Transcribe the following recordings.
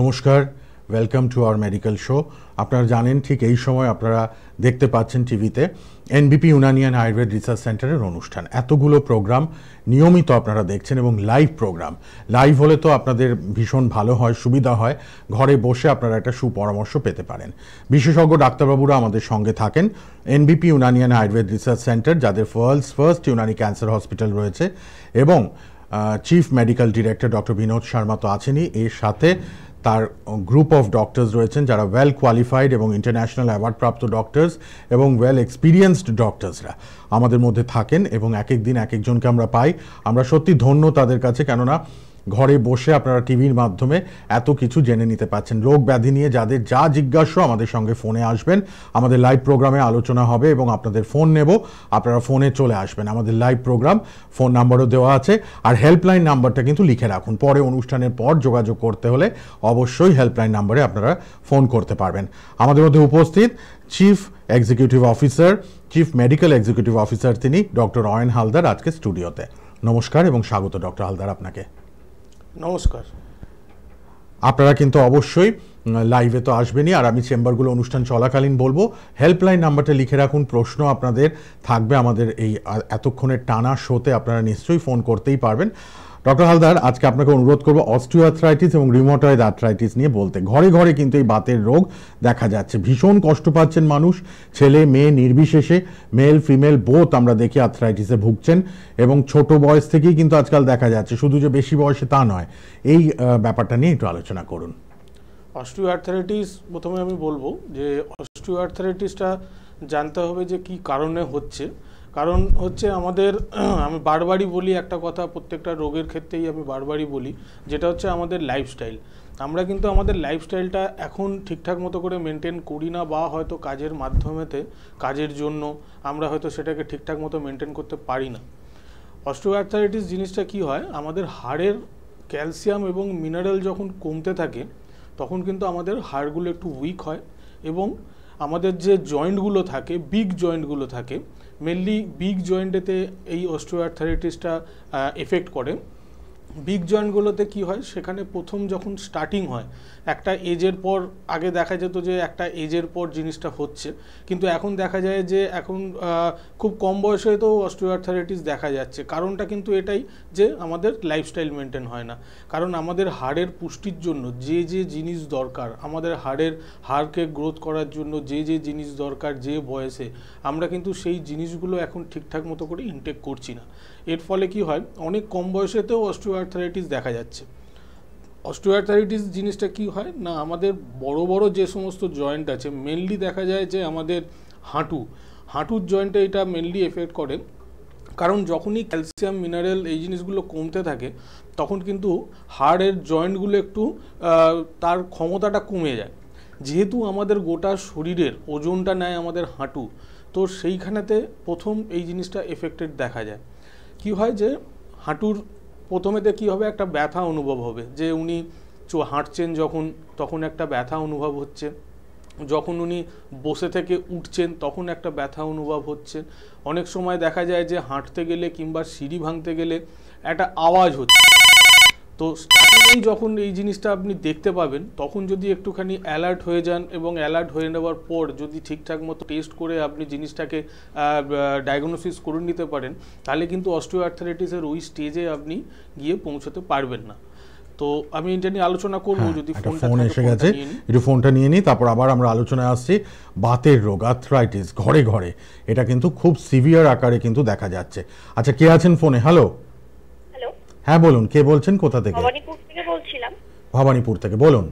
নমস্কার, welcome to our medical show. আপনারা জানেন ঠিক এই সময় আপনারা দেখতে পাচ্ছেন টিভিতে এনবিপি ইউনানি অ্যান্ড আয়ুর্বেদ রিসার্চ সেন্টারের অনুষ্ঠান। এতগুলো প্রোগ্রাম নিয়মিত আপনারা দেখছেন এবং লাইভ প্রোগ্রাম। লাইভ হলে তো আপনাদের ভীষণ ভালো হয়, সুবিধা হয়, ঘরে বসে আপনারা একটা সুপরামর্শ পেতে পারেন। বিশেষজ্ঞ ডাক্তারবাবুরা আমাদের সঙ্গে থাকেন। NBP Unani and Ayurveda research centre, যাদের ফার্স্ট ইউনানি ক্যান্সার হসপিটাল রয়েছে, এবং chief medical director doctor Binod Sharma তো আছেনই, এর সাথে তার গ্রুপ অফ ডক্টরস রয়েছেন যারা ওয়েল কোয়ালিফাইড এবং ইন্টারন্যাশনাল অ্যাওয়ার্ডপ্রাপ্ত ডক্টরস এবং ওয়েল এক্সপিরিয়েন্সড ডক্টরসরা আমাদের মধ্যে থাকেন এবং এক এক দিন এক একজনকে আমরা পাই। আমরা সত্যি ধন্য তাদের কাছে, কেননা ঘরে বসে আপনারা টিভির মাধ্যমে এত কিছু জেনে নিতে পাচ্ছেন। রোগ ব্যাধি নিয়ে যাদের যা জিজ্ঞাসা আমাদের সঙ্গে ফোনে আসবেন, আমাদের লাইভ প্রোগ্রামে আলোচনা হবে এবং আপনাদের ফোন নেব, আপনারা ফোনে চলে আসবেন। আমাদের লাইভ প্রোগ্রাম, ফোন নাম্বারও দেওয়া আছে, আর হেল্পলাইন নাম্বারটা কিন্তু লিখে রাখুন। পরে অনুষ্ঠানের পর যোগাযোগ করতে হলে অবশ্যই হেল্পলাইন নাম্বারে আপনারা ফোন করতে পারবেন। আমাদের মধ্যে উপস্থিত chief executive officer, chief medical executive officer তিনি ডক্টর অয়ন হালদার আজকে স্টুডিওতে। নমস্কার এবং স্বাগত ডক্টর হালদার আপনাকে। নমস্কার। আপনারা কিন্তু অবশ্যই লাইভে তো আসবেনই, আর আমি চেম্বারগুলো অনুষ্ঠান চলাকালীন বলবো হেল্পলাইন নাম্বারটা লিখে রাখুন। প্রশ্ন আপনাদের থাকবে আমাদের এই এতক্ষণের টানা শোতে, আপনারা নিশ্চয়ই ফোন করতেই পারবেন। ডক্টর হালদার, আজকে আপনাকে অনুরোধ করবো অস্টিওআর্থ্রাইটিস এবং রিউমাটয়েড আর্থ্রাইটিস নিয়ে বলতে। ঘরে ঘরে কিন্তু এই বাতের রোগ দেখা যাচ্ছে, ভীষণ কষ্ট পাচ্ছেন মানুষ, ছেলে মেয়ে নির্বিশেষে, মেল ফিমেল বোথ আমরা দেখি আর্থ্রাইটিসে ভুগছেন, এবং ছোট বয়স থেকেই কিন্তু আজকাল দেখা যাচ্ছে, শুধু যে বেশি বয়সে তা নয়। এই ব্যাপারটা নিয়ে একটু আলোচনা করুন। অস্টিওআর্থ্রাইটিস, প্রথমে আমি বলবো যে অস্টিওআর্থ্রাইটিসটা জানতে হবে যে কি কারণে হচ্ছে। কারণ হচ্ছে আমাদের, আমি বারবারই বলি একটা কথা, প্রত্যেকটা রোগের ক্ষেত্রেই আমি বারবারই বলি, যেটা হচ্ছে আমাদের লাইফস্টাইল। আমরা কিন্তু আমাদের লাইফস্টাইলটা এখন ঠিকঠাক মতো করে মেনটেন করি না, বা হয়তো কাজের মাধ্যমেতে, কাজের জন্য আমরা হয়তো সেটাকে ঠিকঠাক মতো মেনটেন করতে পারি না। অস্টিওআর্থ্রাইটিস জিনিসটা কি হয়, আমাদের হাড়ের ক্যালসিয়াম এবং মিনারেল যখন কমতে থাকে তখন কিন্তু আমাদের হাড়গুলো একটু উইক হয়, এবং আমাদের যে জয়েন্টগুলো থাকে, বিগ জয়েন্টগুলো থাকে, মেনলি বিগ জয়েন্টেতে এই অস্টিওআর্থ্রাইটিসটা এফেক্ট করে। বিগ জয়েন্টগুলোতে কি হয়, সেখানে প্রথম যখন স্টার্টিং হয় একটা এজের পর, আগে দেখা যেত যে একটা এজের পর জিনিসটা হচ্ছে, কিন্তু এখন দেখা যায় যে এখন খুব কম বয়সে তো অস্টিওআর্থ্রাইটিস দেখা যাচ্ছে। কারণটা কিন্তু এটাই যে আমাদের লাইফস্টাইল মেনটেন হয় না। কারণ আমাদের হাড়ের পুষ্টির জন্য যে যে জিনিস দরকার, আমাদের হাড়কে গ্রোথ করার জন্য যে যে জিনিস দরকার যে বয়সে, আমরা কিন্তু সেই জিনিসগুলো এখন ঠিকঠাক মতো করে ইনটেক করছি না। এর ফলে কি হয়, অনেক কম বয়সেতেও অস্টিওআর্থ্রাইটিস দেখা যাচ্ছে। অস্টিওআর্থ্রাইটিস জিনিসটা কি হয় না, আমাদের বড় বড় যে সমস্ত জয়েন্ট আছে, মেনলি দেখা যায় যে আমাদের হাঁটুর জয়েন্টে এটা মেনলি এফেক্ট করে। কারণ যখনই ক্যালসিয়াম মিনারেল এই জিনিসগুলো কমতে থাকে তখন কিন্তু হাড়ের জয়েন্টগুলো একটু তার ক্ষমতাটা কমে যায়। যেহেতু আমাদের গোটা শরীরের ওজনটা নেয় আমাদের হাঁটু, তো সেইখানেতে প্রথম এই জিনিসটা এফেক্টেড দেখা যায়। কি হয় যে হাঁটুর প্রথমেতে কি হবে, একটা ব্যথা অনুভব হবে, যে উনি হাঁটছেন যখন, তখন একটা ব্যথা অনুভব হচ্ছে, যখন উনি বসে থেকে উঠছেন তখন একটা ব্যথা অনুভব হচ্ছে। অনেক সময় দেখা যায় যে হাঁটতে গেলে কিংবা সিঁড়ি ভাঙতে গেলে একটা আওয়াজ হচ্ছে। তো স্টার্টিংয়েই যখন এই জিনিসটা আপনি দেখতে পাবেন, তখন যদি একটুখানি অ্যালার্ট হয়ে যান, এবং অ্যালার্ট হয়ে নেওয়ার পর যদি ঠিকঠাক মতো টেস্ট করে আপনি জিনিসটাকে ডায়াগনোসিস করে নিতে পারেন, তাহলে কিন্তু অস্টিওআর্থ্রাইটিসের ওই স্টেজে আপনি গিয়ে পৌঁছতে পারবেন না। তো আমি এটা নিয়ে আলোচনা করবো, যদি ফোন এসে গেছে, একটু ফোনটা নিয়ে নিই, তারপর আবার আমরা আলোচনায় আসছি। বাতের রোগ, আর্থ্রাইটিস ঘরে ঘরে, এটা কিন্তু খুব সিভিয়ার আকারে কিন্তু দেখা যাচ্ছে। আচ্ছা, কে আছেন ফোনে? হ্যালো। হ্যাঁ বলুন, কে বলছেন, কোথা থেকে? ভবানীপুর থেকে বলছিলাম। ভবানীপুর থেকে বলুন।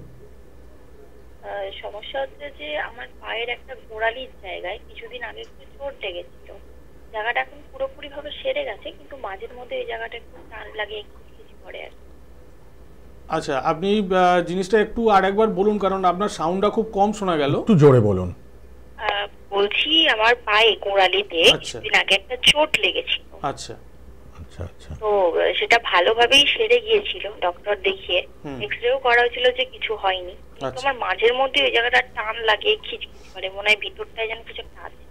সমস্যা হচ্ছে যে আমার পায়ের একটা গোড়ালির জায়গায় কিছুদিন আগে একটু চোট লেগেছিল। জায়গাটা এখন পুরোপুরি ভাবে সেরে গেছে, কিন্তু মাঝের মধ্যে এই জায়গাটা একটু টান লাগে, কিছু পড়ে আর। আচ্ছা, আপনি জিনিসটা একটু আরেকবার বলুন, কারণ আপনার সাউন্ডটা খুব কম শোনা গেল। একটু জোরে বলুন। বলছি আমার পায়ে গোড়ালিতে কিছুদিন আগে একটা চোট লেগেছিল। আচ্ছা আচ্ছা। তো সেটা ভালোভাবেই সেরে গিয়েছিল, ডক্টর দেখিয়ে এক্সরেও করা হয়েছিল যে কিছু হয়নি। তোমার মাঝের মধ্যে ওই জায়গাটা টান লাগে, খিচখিচ করে, মনে হয় ভিতরটায় যেন কিছু একটা আছে।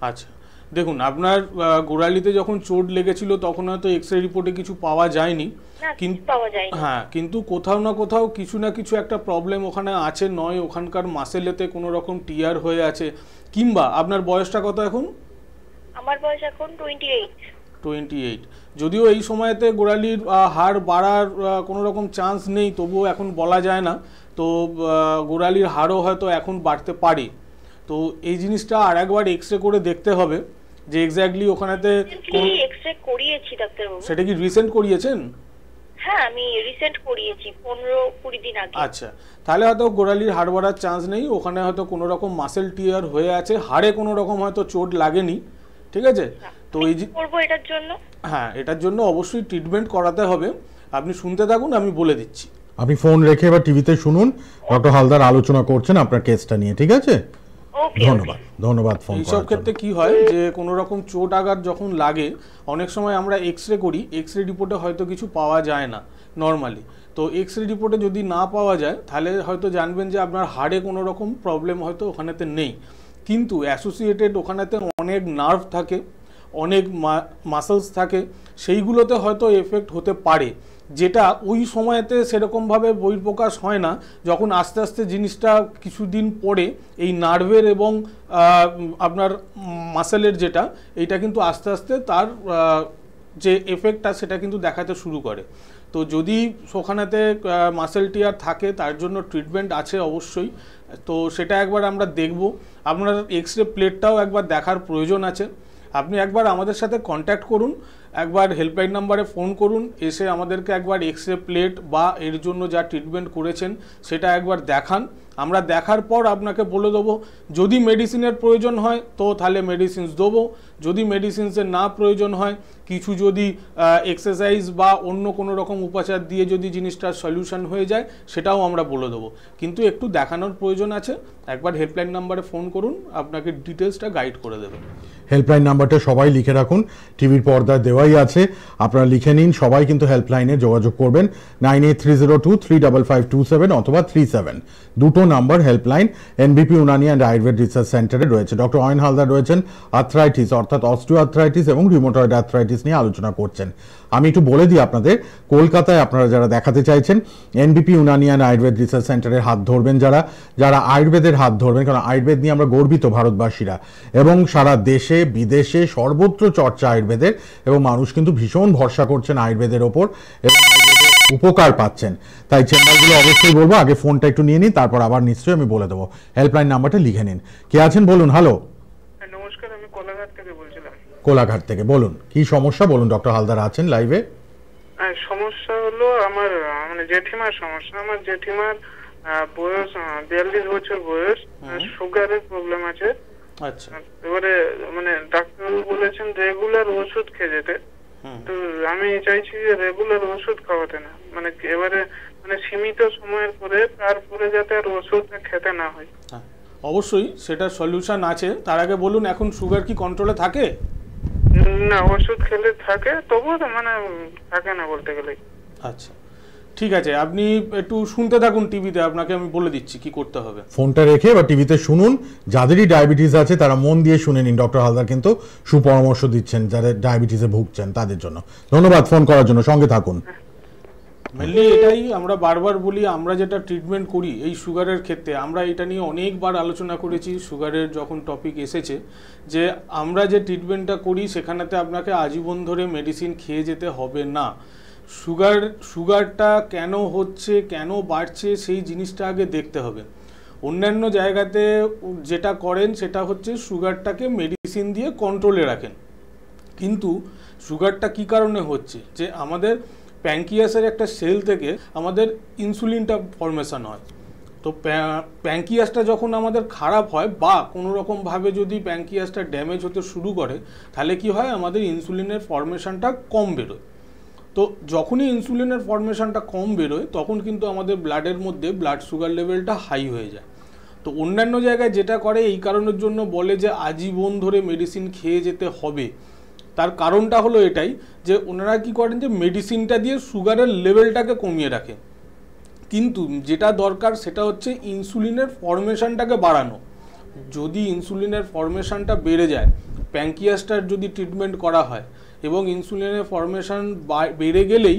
আচ্ছা, দেখুন, আপনার গোড়ালিতে যখন চোট লেগেছিল তখন হয়তো এক্সরে রিপোর্টে কিছু পাওয়া যায়নি, কিন্তু হ্যাঁ, কিন্তু কোথাও না কোথাও কিছু না কিছু একটা প্রবলেম ওখানে আছে, নয় ওখানকার মাসেলেতে কোনো রকম টিয়ার হয়ে আছে, কিংবা আপনার বয়সটা কত এখন? আমার বয়স এখন 28। যদিও এই সময়তে গোড়ালির হাড় বাড়ার কোনো রকম চান্স নেই, তবুও এখন বলা যায় না, তো গোড়ালির হাড়ও হয়তো এখন বাড়তে পারে। তো এই জিনিসটা আর একবার এক্সরে করে দেখতে হবে যে এক্স্যাক্টলি ওখানেতে এক্সরে করিয়েছি ডাক্তারবাবু। সেটা কি রিসেন্ট করিয়েছেন? হ্যাঁ, আমি রিসেন্ট করিয়েছি 15-20 দিন আগে। আচ্ছা, তাহলে হয়তো গোড়ালির হাড় বাড়ার চান্স নেই, ওখানে হয়তো কোনো রকম মাসেল টিয়ার হয়ে আছে, হাড়ে কোনো রকম হয়তো চোট লাগেনি, ঠিক আছে? তো এই যে করব এটার জন্য, হ্যাঁ, এটার জন্য অবশ্যই ট্রিটমেন্ট করাতে হবে। আপনি শুনতে থাকুন, আমি বলে দিচ্ছি। আপনি ফোন রেখে এবার টিভিতে শুনুন, ডক্টর হালদার আলোচনা করছেন আপনার কেসটা নিয়ে, ঠিক আছে? ধন্যবাদ ফোন করার জন্য। এইসব ক্ষেত্রে কি হয় যে কোনো রকম চোট আঘাত যখন লাগে, অনেক সময় আমরা এক্সরে করি, এক্সরে রিপোর্টে হয়তো কিছু পাওয়া যায় না নর্মালি। তো এক্সরে রিপোর্টে যদি না পাওয়া যায় তাহলে হয়তো জানবেন যে আপনার হাড়ে কোনো রকম প্রবলেম হয়তো ওখানেতে নেই, কিন্তু অ্যাসোসিয়েটেড ওখানেতে অনেক নার্ভ থাকে, অনেক মাসলস থাকে, সেইগুলোতে হয়তো এফেক্ট হতে পারে, যেটা ওই সময়তে সেরকমভাবে বহিঃপ্রকাশ হয় না। যখন আস্তে আস্তে জিনিসটা কিছুদিন পরে এই নার্ভের এবং আপনার মাসেলের যেটা, এইটা কিন্তু আস্তে আস্তে তার যে এফেক্টটা সেটা কিন্তু দেখাতে শুরু করে। তো যদি ওখানেতে মাসেল টিয়ার থাকে তার জন্য ট্রিটমেন্ট আছে অবশ্যই, তো সেটা একবার আমরা দেখব। আপনার এক্সরে প্লেটটাও একবার দেখার প্রয়োজন আছে। আপনি একবার আমাদের সাথে কন্ট্যাক্ট করুন, একবার হেল্পলাইন নাম্বারে ফোন করুন, এসে আমাদেরকে একবার এক্সরে প্লেট বা এর জন্য যা ট্রিটমেন্ট করেছেন সেটা একবার দেখান। আমরা দেখার পর আপনাকে বলে দেবো, যদি মেডিসিনের প্রয়োজন হয় তো তাহলে মেডিসিনস দেবো, যদি মেডিসিনসের না প্রয়োজন হয়, কিছু যদি এক্সারসাইজ বা অন্য কোনো রকম উপচার দিয়ে যদি জিনিসটার সলিউশন হয়ে যায় সেটাও আমরা বলে দেবো, কিন্তু একটু দেখানোর প্রয়োজন আছে। একবার হেল্পলাইন নাম্বারে ফোন করুন, আপনাকে ডিটেলসটা গাইড করে দেবে। হেল্পলাইন নাম্বারটা সবাই লিখে রাখুন, টিভির পর্দায় দেওয়াই আছে, আপনারা লিখে নিন। সবাই কিন্তু হেল্পলাইনে যোগাযোগ করবেন 9830235527 অথবা 37, দুটো number helpline. এনবিপি Unani and Ayurveda research সেন্টারে রয়েছে ডক্টর অয়ন হালদার, রয়েছেন আর্থ্রাইটিস অর্থাৎ অস্টিও আর্থ্রাইটিস এবং রিউমাটয়েড আর্থ্রাইটিস নিয়ে আলোচনা করছেন। আমি একটু বলে দিই আপনাদের, কলকাতায় আপনারা যারা দেখাতে চাইছেন এনবিপি উনানি অ্যান্ড আয়ুর্বেদ রিসার্চ সেন্টারের হাত ধরবেন, যারা আয়ুর্বেদের হাত ধরবেন, কারণ আয়ুর্বেদ নিয়ে আমরা গর্বিত ভারতবাসীরা, এবং সারা দেশে বিদেশে সর্বত্র চর্চা আয়ুর্বেদের, এবং মানুষ কিন্তু ভীষণ ভরসা করছেন আয়ুর্বেদের ওপর এবং আয়ুর্বেদের উপকার পাচ্ছেন। তাই চেম্বারগুলো অবশ্যই বলবো, আগে ফোনটা একটু নিয়ে নিন, তারপর আবার নিশ্চয়ই আমি বলে দেবো। হেল্পলাইন নাম্বারটা লিখে নিন। কে আছেন বলুন? হ্যালো, নমস্কার, আমি কোলাঘাট থেকে বলছিলাম। কোলাঘাট থেকে বলুন, কি সমস্যা বলুন, ডক্টর হালদার আছেন লাইভে। সমস্যা হলো আমার মানে জেঠিমার সমস্যা। আমার জেঠিমার বয়স 42 বছর বয়স, সুগারের প্রবলেম আছে। আচ্ছা, এবারে মানে ডাক্তার বলেছেন রেগুলার ওষুধ খেয়ে যেতে, তো আমি চাইছি যে রেগুলার ওষুধ খাওয়াতে না, মানে এবারে মানে সীমিত সময়ের পরে, তারপরে যাতে আর ওষুধটা খেতে না হয়। অবশ্যই সেটার সলিউশন আছে। তার আগে বলুন, এখন সুগার কি কন্ট্রোলে থাকে? না, ওষুধ খেলে থাকে, তবুও মানে থাকে না বলতে গেলে। আচ্ছা, ঠিক আছে, আপনি একটু শুনতে থাকুন টিভিতে, আপনাকে আমি বলে দিচ্ছি কি করতে হবে। ফোনটা রেখে বা টিভিতে শুনুন। যাদেরই ডায়াবেটিস আছে তারা মন দিয়ে শুনে নিন, ডক্টর হালদার কিন্তু সুপরামর্শ দিচ্ছেন যাদের ডায়াবেটিসে ভুগছেন তাদের জন্য। ধন্যবাদ ফোন করার জন্য, সঙ্গে থাকুন। মেনলি এটাই আমরা বারবার বলি, আমরা যেটা ট্রিটমেন্ট করি এই সুগারের ক্ষেত্রে, আমরা এটা নিয়ে অনেকবার আলোচনা করেছি সুগারের যখন টপিক এসেছে, যে আমরা যে ট্রিটমেন্টটা করি সেখানেতে আপনাকে আজীবন ধরে মেডিসিন খেয়ে যেতে হবে না। সুগারটা কেন হচ্ছে, কেন বাড়ছে, সেই জিনিসটা আগে দেখতে হবে। অন্যান্য জায়গাতে যেটা করেন সেটা হচ্ছে সুগারটাকে মেডিসিন দিয়ে কন্ট্রোলে রাখেন, কিন্তু সুগারটা কি কারণে হচ্ছে, যে আমাদের প্যাঙ্কিয়াসের একটা সেল থেকে আমাদের ইনসুলিনটা ফর্মেশন হয়। তো প্যাঙ্কিয়াসটা যখন আমাদের খারাপ হয় বা কোনো রকমভাবে যদি প্যাঙ্কিয়াসটা ড্যামেজ হতে শুরু করে, তাহলে কি হয়, আমাদের ইনসুলিনের ফর্মেশনটা কম বেরোয়। তো যখনই ইনসুলিনের ফর্মেশনটা কম বেরোয় তখন কিন্তু আমাদের ব্লাডের মধ্যে ব্লাড সুগার লেভেলটা হাই হয়ে যায়। তো অন্যান্য জায়গায় যেটা করে এই কারণের জন্য বলে যে আজীবন ধরে মেডিসিন খেয়ে যেতে হবে, তার কারণটা হলো এটাই যে ওনারা কি করেন যে মেডিসিনটা দিয়ে সুগারের লেভেলটাকে কমিয়ে রাখে, কিন্তু যেটা দরকার সেটা হচ্ছে ইনসুলিনের ফর্মেশনটাকে বাড়ানো। যদি ইনসুলিনের ফর্মেশনটা বেড়ে যায় প্যাঙ্কিয়াসটার যদি ট্রিটমেন্ট করা হয় এবং ইনসুলিনের ফর্মেশন বেড়ে গেলেই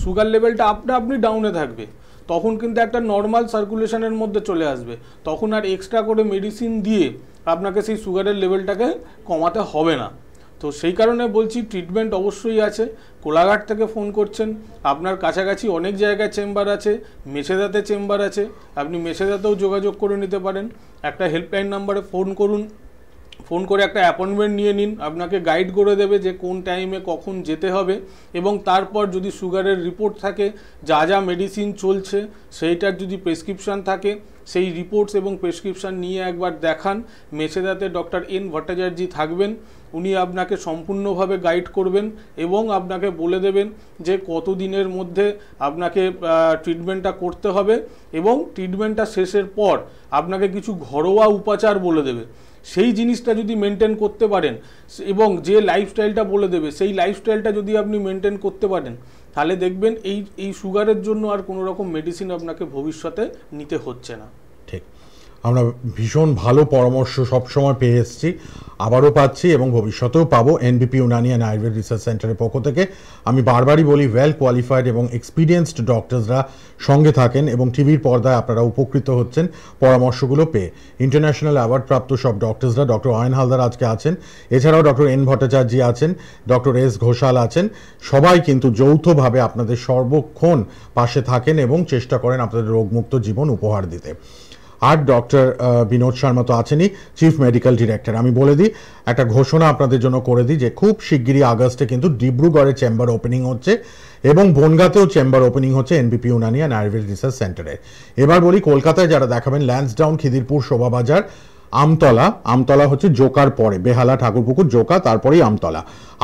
সুগার লেভেলটা আপনি ডাউনে থাকবে, তখন কিন্তু একটা নর্মাল সার্কুলেশনের মধ্যে চলে আসবে, তখন আর এক্সট্রা করে মেডিসিন দিয়ে আপনাকে সেই সুগারের লেভেলটাকে কমাতে হবে না। তো সেই কারণে বলছি ট্রিটমেন্ট অবশ্যই আছে। কোলাঘাট থেকে ফোন করছেন, আপনার কাছাকাছি অনেক জায়গায় চেম্বার আছে, মেছেদাতে চেম্বার আছে, আপনি মেছেদাতেও যোগাযোগ করে নিতে পারেন। একটা হেল্পলাইন নাম্বারে ফোন করুন, ফোন করে একটা অ্যাপয়েন্টমেন্ট নিয়ে নিন, আপনাকে গাইড করে দেবে যে কোন টাইমে কখন যেতে হবে, এবং তারপর যদি সুগারের রিপোর্ট থাকে, যা যা মেডিসিন চলছে সেইটার যদি প্রেসক্রিপশান থাকে, সেই রিপোর্টস এবং প্রেসক্রিপশান নিয়ে একবার দেখান। মেছেদাতে ডক্টর এন ভট্টাচার্য থাকবেন, উনি আপনাকে সম্পূর্ণভাবে গাইড করবেন এবং আপনাকে বলে দেবেন যে কত দিনের মধ্যে আপনাকে ট্রিটমেন্টটা করতে হবে, এবং ট্রিটমেন্টটা শেষের পর আপনাকে কিছু ঘরোয়া উপাচার বলে দেবে। সেই জিনিসটা যদি মেনটেন করতে পারেন এবং যে লাইফস্টাইলটা বলে দেবে সেই লাইফস্টাইলটা যদি আপনি মেনটেন করতে পারেন, তাহলে দেখবেন এই সুগারের জন্য আর কোনো রকম মেডিসিন আপনাকে ভবিষ্যতে নিতে হচ্ছে না। ঠিক, আমরা ভীষণ ভালো পরামর্শ সবসময় পেয়ে এসেছি, আবারও পাচ্ছি এবং ভবিষ্যতেও পাবো এনবিপি ইউনানি অ্যান্ড আয়ুর্বেদ রিসার্চ সেন্টারের পক্ষ থেকে। আমি বারবারই বলি, ওয়েল কোয়ালিফাইড এবং এক্সপিরিয়েন্সড ডক্টরসরা সঙ্গে থাকেন এবং টিভির পর্দায় আপনারা উপকৃত হচ্ছেন পরামর্শগুলো পেয়ে। ইন্টারন্যাশনাল অ্যাওয়ার্ডপ্রাপ্ত সব ডক্টরসরা, ডক্টর অয়ন হালদার আজকে আছেন, এছাড়াও ডক্টর এন ভট্টাচার্য আছেন, ডক্টর এস ঘোষাল আছেন, সবাই কিন্তু যৌথভাবে আপনাদের সর্বক্ষণ পাশে থাকেন এবং চেষ্টা করেন আপনাদের রোগমুক্ত জীবন উপহার দিতে। আর ডক্টর বিনোদ শর্মা তো আছেনই, চিফ মেডিকেল ডিরেক্টর। আমি বলে দিই, একটা ঘোষণা আপনাদের জন্য করে দিই যে খুব শিগগিরই আগস্টে কিন্তু ডিব্রুগড়ে চেম্বার ওপেনিং হচ্ছে এবং বনগাঁতেও চেম্বার ওপেনিং হচ্ছে এনবিপি ইউনানি অ্যান্ড আয়ুর্বেদ রিসার্চ সেন্টারে। এবার বলি, কলকাতায় যারা দেখাবেন, ল্যান্সডাউন, খিদিরপুর, শোভাবাজার, আমতলা হচ্ছে জোকার পরে, বেহালা, ঠাকুরপুকুর, জোকা, তারপরেই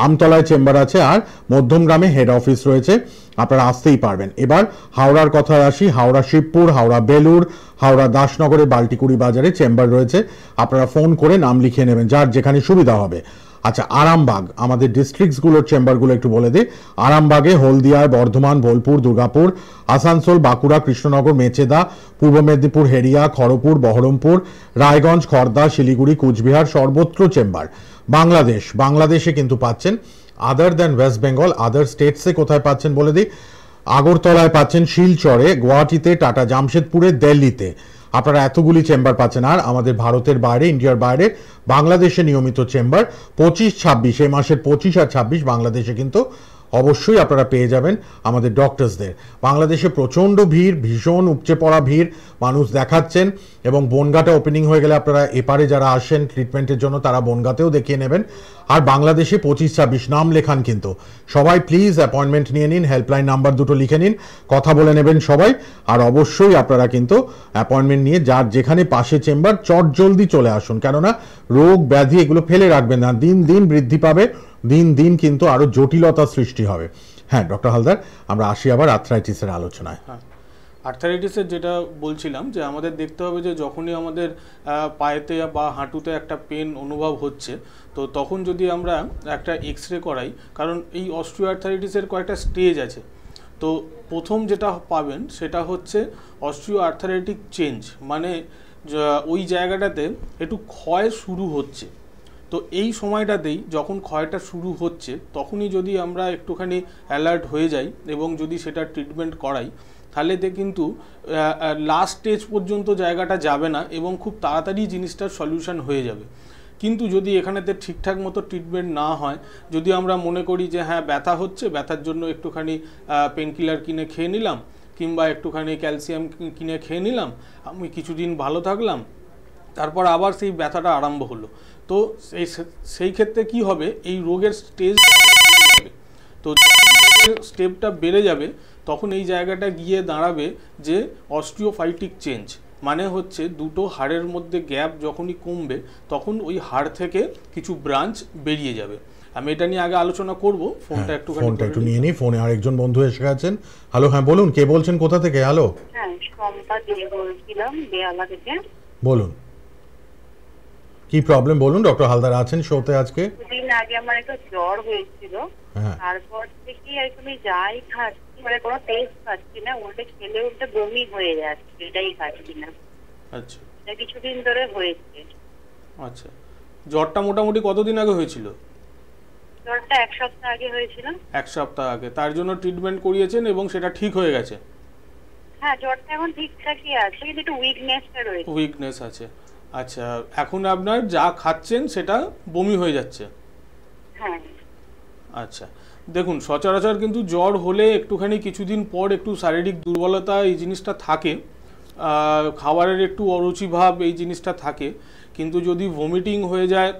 আমতলায় চেম্বার আছে। আর মধ্যমগ্রামে হেড অফিস রয়েছে, আপনারা আসতেই পারবেন। এবার হাওড়ার কথায় আসি, হাওড়া শিবপুর, হাওড়া বেলুর, হাওড়া দাসনগরে, বাল্টিকুড়ি বাজারে চেম্বার রয়েছে, আপনারা ফোন করে নাম লিখিয়ে নেবেন, যার যেখানে সুবিধা হবে। আচ্ছা, আরামবাগ, আমাদের ডিস্ট্রিক্টসগুলোর চেম্বারগুলো একটু বলে দিই। আরামবাগে, হলদিয়ায়, বর্ধমান, বোলপুর, দুর্গাপুর, আসানসোল, বাঁকুড়া, কৃষ্ণনগর, মেচেদা, পূর্ব মেদিনীপুর, হেরিয়া, খড়গপুর, বহরমপুর, রায়গঞ্জ, খড়দা, শিলিগুড়ি, কুচবিহার, সর্বত্র চেম্বার। বাংলাদেশে কিন্তু পাচ্ছেন, আদার দ্যান ওয়েস্ট বেঙ্গল, আদার স্টেটসে কোথায় পাচ্ছেন বলে দিই। আগরতলায় পাচ্ছেন, শিলচরে, গুয়াহাটিতে, টাটা জামশেদপুরে, দিল্লিতে, আপনারা এতগুলি চেম্বার পাচ্ছেন। আর আমাদের ভারতের বাইরে, ইন্ডিয়ার বাইরে, বাংলাদেশে নিয়মিত চেম্বার 25-26, এই মাসের 25 আর 26 বাংলাদেশে কিন্তু অবশ্যই আপনারা পেয়ে যাবেন আমাদের ডক্টরসদের। বাংলাদেশে প্রচণ্ড ভিড়, ভীষণ উপচে পড়া ভিড়, মানুষ দেখাচ্ছেন, এবং বনগাঁটা ওপেনিং হয়ে গেলে আপনারা এপারে যারা আসেন ট্রিটমেন্টের জন্য তারা বনগাঁতেও দেখিয়ে নেবেন। আর বাংলাদেশে 25-26 নাম লেখান কিন্তু সবাই, প্লিজ অ্যাপয়েন্টমেন্ট নিয়ে নিন, হেল্পলাইন নাম্বার দুটো লিখে নিন, কথা বলে নেবেন সবাই। আর অবশ্যই আপনারা কিন্তু অ্যাপয়েন্টমেন্ট নিয়ে যার যেখানে পাশে চেম্বার চটজলদি চলে আসুন, কেননা রোগ ব্যাধি এগুলো ফেলে রাখবেন না, দিন দিন বৃদ্ধি পাবে, দিন দিন কিন্তু আরো জটিলতা সৃষ্টি হবে। হ্যাঁ ডক্টর হালদার, আমরা আসি আবার আর্থ্রাইটিসের আলোচনায়। হ্যাঁ, আর্থ্রাইটিসের যেটা বলছিলাম যে আমাদের দেখতে হবে যে যখনই আমাদের পায়েতে বা হাঁটুতে একটা পেন অনুভব হচ্ছে, তো তখন যদি আমরা একটা এক্সরে করাই, কারণ এই অস্টিওআর্থ্রাইটিসের কয়েকটা স্টেজ আছে। তো প্রথম যেটা পাবেন সেটা হচ্ছে অস্টিওআর্থ্রাইটিক চেঞ্জ, মানে ওই জায়গাটাতে একটু ক্ষয় শুরু হচ্ছে। তো এই সময়টাতেই যখন ক্ষয়টা শুরু হচ্ছে তখনই যদি আমরা একটুখানি অ্যালার্ট হয়ে যাই এবং যদি সেটা ট্রিটমেন্ট করাই, তাহলে কিন্তু লাস্ট স্টেজ পর্যন্ত জায়গাটা যাবে না এবং খুব তাড়াতাড়ি জিনিসটার সলিউশন হয়ে যাবে। কিন্তু যদি এখানেতে ঠিকঠাক মতো ট্রিটমেন্ট না হয়, যদি আমরা মনে করি যে হ্যাঁ ব্যথা হচ্ছে, ব্যথার জন্য একটুখানি পেনকিলার কিনে খেয়ে নিলাম কিংবা একটুখানি ক্যালসিয়াম কিনে খেয়ে নিলাম, আমি কিছুদিন ভালো থাকলাম, তারপর আবার সেই ব্যথাটা আরম্ভ হলো, তো সেই ক্ষেত্রে কি হবে, এই রোগের স্টেজ তো স্টেপটা বেড়ে যাবে, তখন এই জায়গাটা গিয়ে দাঁড়াবে যে অস্টিওফাইটিক চেঞ্জ, মানে হচ্ছে দুটো হাড়ের মধ্যে গ্যাপ যখনই কমবে তখন ওই হাড় থেকে কিছু ব্রাঞ্চ বেরিয়ে যাবে। আমি এটা নিয়ে আগে আলোচনা করব, ফোনটা একটু নিয়ে নিই। ফোনে আরেকজন বন্ধু এসে গেছেন। হ্যালো, হ্যাঁ বলুন, কে বলছেন, কোথা থেকে? হ্যালো, হ্যাঁ শম্পা দিয়ে বলছিলাম, বেহালা থেকে। বলুন কি প্রবলেম, বলুন। ডক্টর হালদার আছেন শোতে আজকে। দুদিন আগে আমার একটা জ্বর হয়েছিল, তারপর থেকে আমি যাই খাচ্ছি, মানে কোনো টেস্ট খাচ্ছি না, উল্টে খেলে উল্টে বমি হয়ে যাচ্ছে, এটাই খাচ্ছি না। আচ্ছা, এটা কিছুদিন ধরে হয়েছে। আচ্ছা, জ্বরটা মোটামুটি কতদিন আগে হয়েছিল? জ্বরটা 1 সপ্তাহ আগে হয়েছিল। 1 সপ্তাহ আগে। তার জন্য ট্রিটমেন্ট করিয়েছেন এবং সেটা ঠিক হয়ে গেছে? হ্যাঁ, জ্বরটা এখন ঠিকঠাকই আছে, কিন্তু একটু উইকনেসটা রয়েছে। উইকনেস আছে। আচ্ছা, এখন আপনার যা খাচ্ছেন সেটা বমি হয়ে যাচ্ছে? হ্যাঁ। আচ্ছা, দেখুন সচরাচর কিন্তু জ্বর হলে একটুখানি কিছুদিন পর একটু শারীরিক দুর্বলতা এই জিনিসটা থাকে, খাবারের একটু অরুচি ভাব এই জিনিসটা থাকে, কিন্তু যদি ভমিটিং হয়ে যায়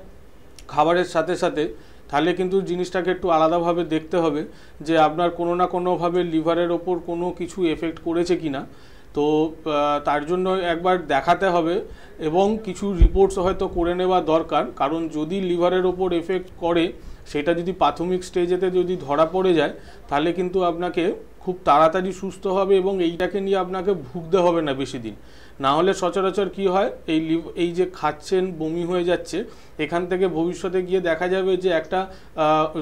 খাবারের সাথে সাথে তাহলে কিন্তু জিনিসটাকে একটু আলাদাভাবে দেখতে হবে যে আপনার কোনো না কোনোভাবে লিভারের ওপর কোনো কিছু এফেক্ট করেছে কি না। তো তার জন্য একবার দেখাতে হবে এবং কিছু রিপোর্টস হয়তো করে নেওয়া দরকার, কারণ যদি লিভারের ওপর এফেক্ট করে সেটা যদি প্রাথমিক স্টেজেতে যদি ধরা পড়ে যায় তাহলে কিন্তু আপনাকে খুব তাড়াতাড়ি সুস্থ হবে এবং এইটাকে নিয়ে আপনাকে ভুগতে হবে না বেশি দিন। না হলে সচরাচর কি হয়, এই যে খাচ্ছেন বমি হয়ে যাচ্ছে, এখান থেকে ভবিষ্যতে গিয়ে দেখা যাবে যে একটা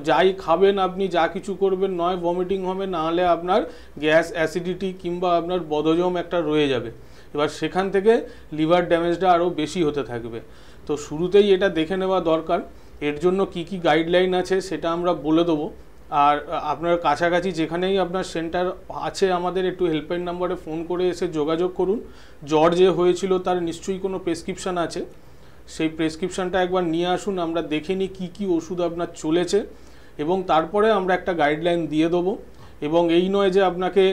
যাই খাবেন আপনি, যা কিছু করবেন, নয় ভমিটিং হবে, না হলে আপনার গ্যাস, অ্যাসিডিটি কিংবা আপনার বদহজম একটা রয়ে যাবে। এবার সেখান থেকে লিভার ড্যামেজটা আরও বেশি হতে থাকবে। তো শুরুতেই এটা দেখে নেওয়া দরকার। এর জন্য কি কি গাইডলাইন আছে সেটা আমরা বলে দেবো। আর আপনার কাছাকাছি যেখানেই আপনার সেন্টার আছে আমাদের একটু হেল্পলাইন নাম্বারে ফোন করে এসে যোগাযোগ করুন। জ্বর যে হয়েছিল তার নিশ্চয়ই কোনো প্রেসক্রিপশান আছে, সেই প্রেসক্রিপশানটা একবার নিয়ে আসুন, আমরা দেখে নিই কী কী ওষুধ আপনার চলেছে এবং তারপরে আমরা একটা গাইডলাইন দিয়ে দেবো। এবং এই নয় যে আপনাকে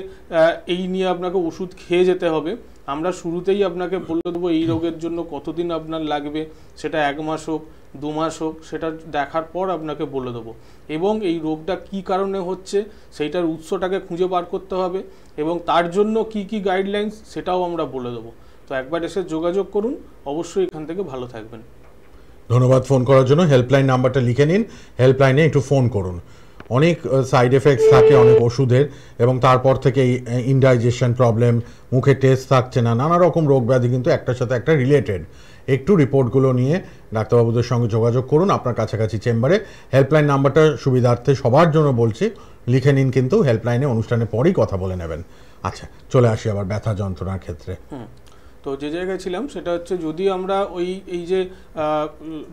এই নিয়ে আপনাকে ওষুধ খেয়ে যেতে হবে, আমরা শুরুতেই আপনাকে বলে দেবো এই রোগের জন্য কতদিন আপনার লাগবে, সেটা 1 মাস হোক 2 মাস হোক, সেটা দেখার পর আপনাকে বলে দেবো। এবং এই রোগটা কি কারণে হচ্ছে সেইটার উৎসটাকে খুঁজে বার করতে হবে এবং তার জন্য কি কি গাইডলাইন্স সেটাও আমরা বলে দেবো। তো একবার এসে যোগাযোগ করুন, অবশ্যই এখান থেকে ভালো থাকবেন। ধন্যবাদ ফোন করার জন্য। হেল্পলাইন নাম্বারটা লিখে নিন, হেল্পলাইনে একটু ফোন করুন। অনেক সাইড এফেক্টস থাকে অনেক ওষুধের, এবং তারপর থেকে ইনডাইজেশন প্রবলেম, মুখে টেস্ট থাকছে না, নানা রকম রোগ ব্যাধি কিন্তু একটার সাথে একটা রিলেটেড। একটু রিপোর্টগুলো নিয়ে ডাক্তারবাবুদের সঙ্গে যোগাযোগ করুন আপনার কাছাকাছি চেম্বারে। হেল্পলাইন নাম্বারটা সুবিধার্থে সবার জন্য বলছি, লিখে নিন, কিন্তু হেল্পলাইনে অনুষ্ঠানের পরেই কথা বলে নেবেন। আচ্ছা, চলে আসি আবার ব্যথা যন্ত্রণার ক্ষেত্রে। তো যে জায়গায় ছিলাম সেটা হচ্ছে, যদি আমরা এই যে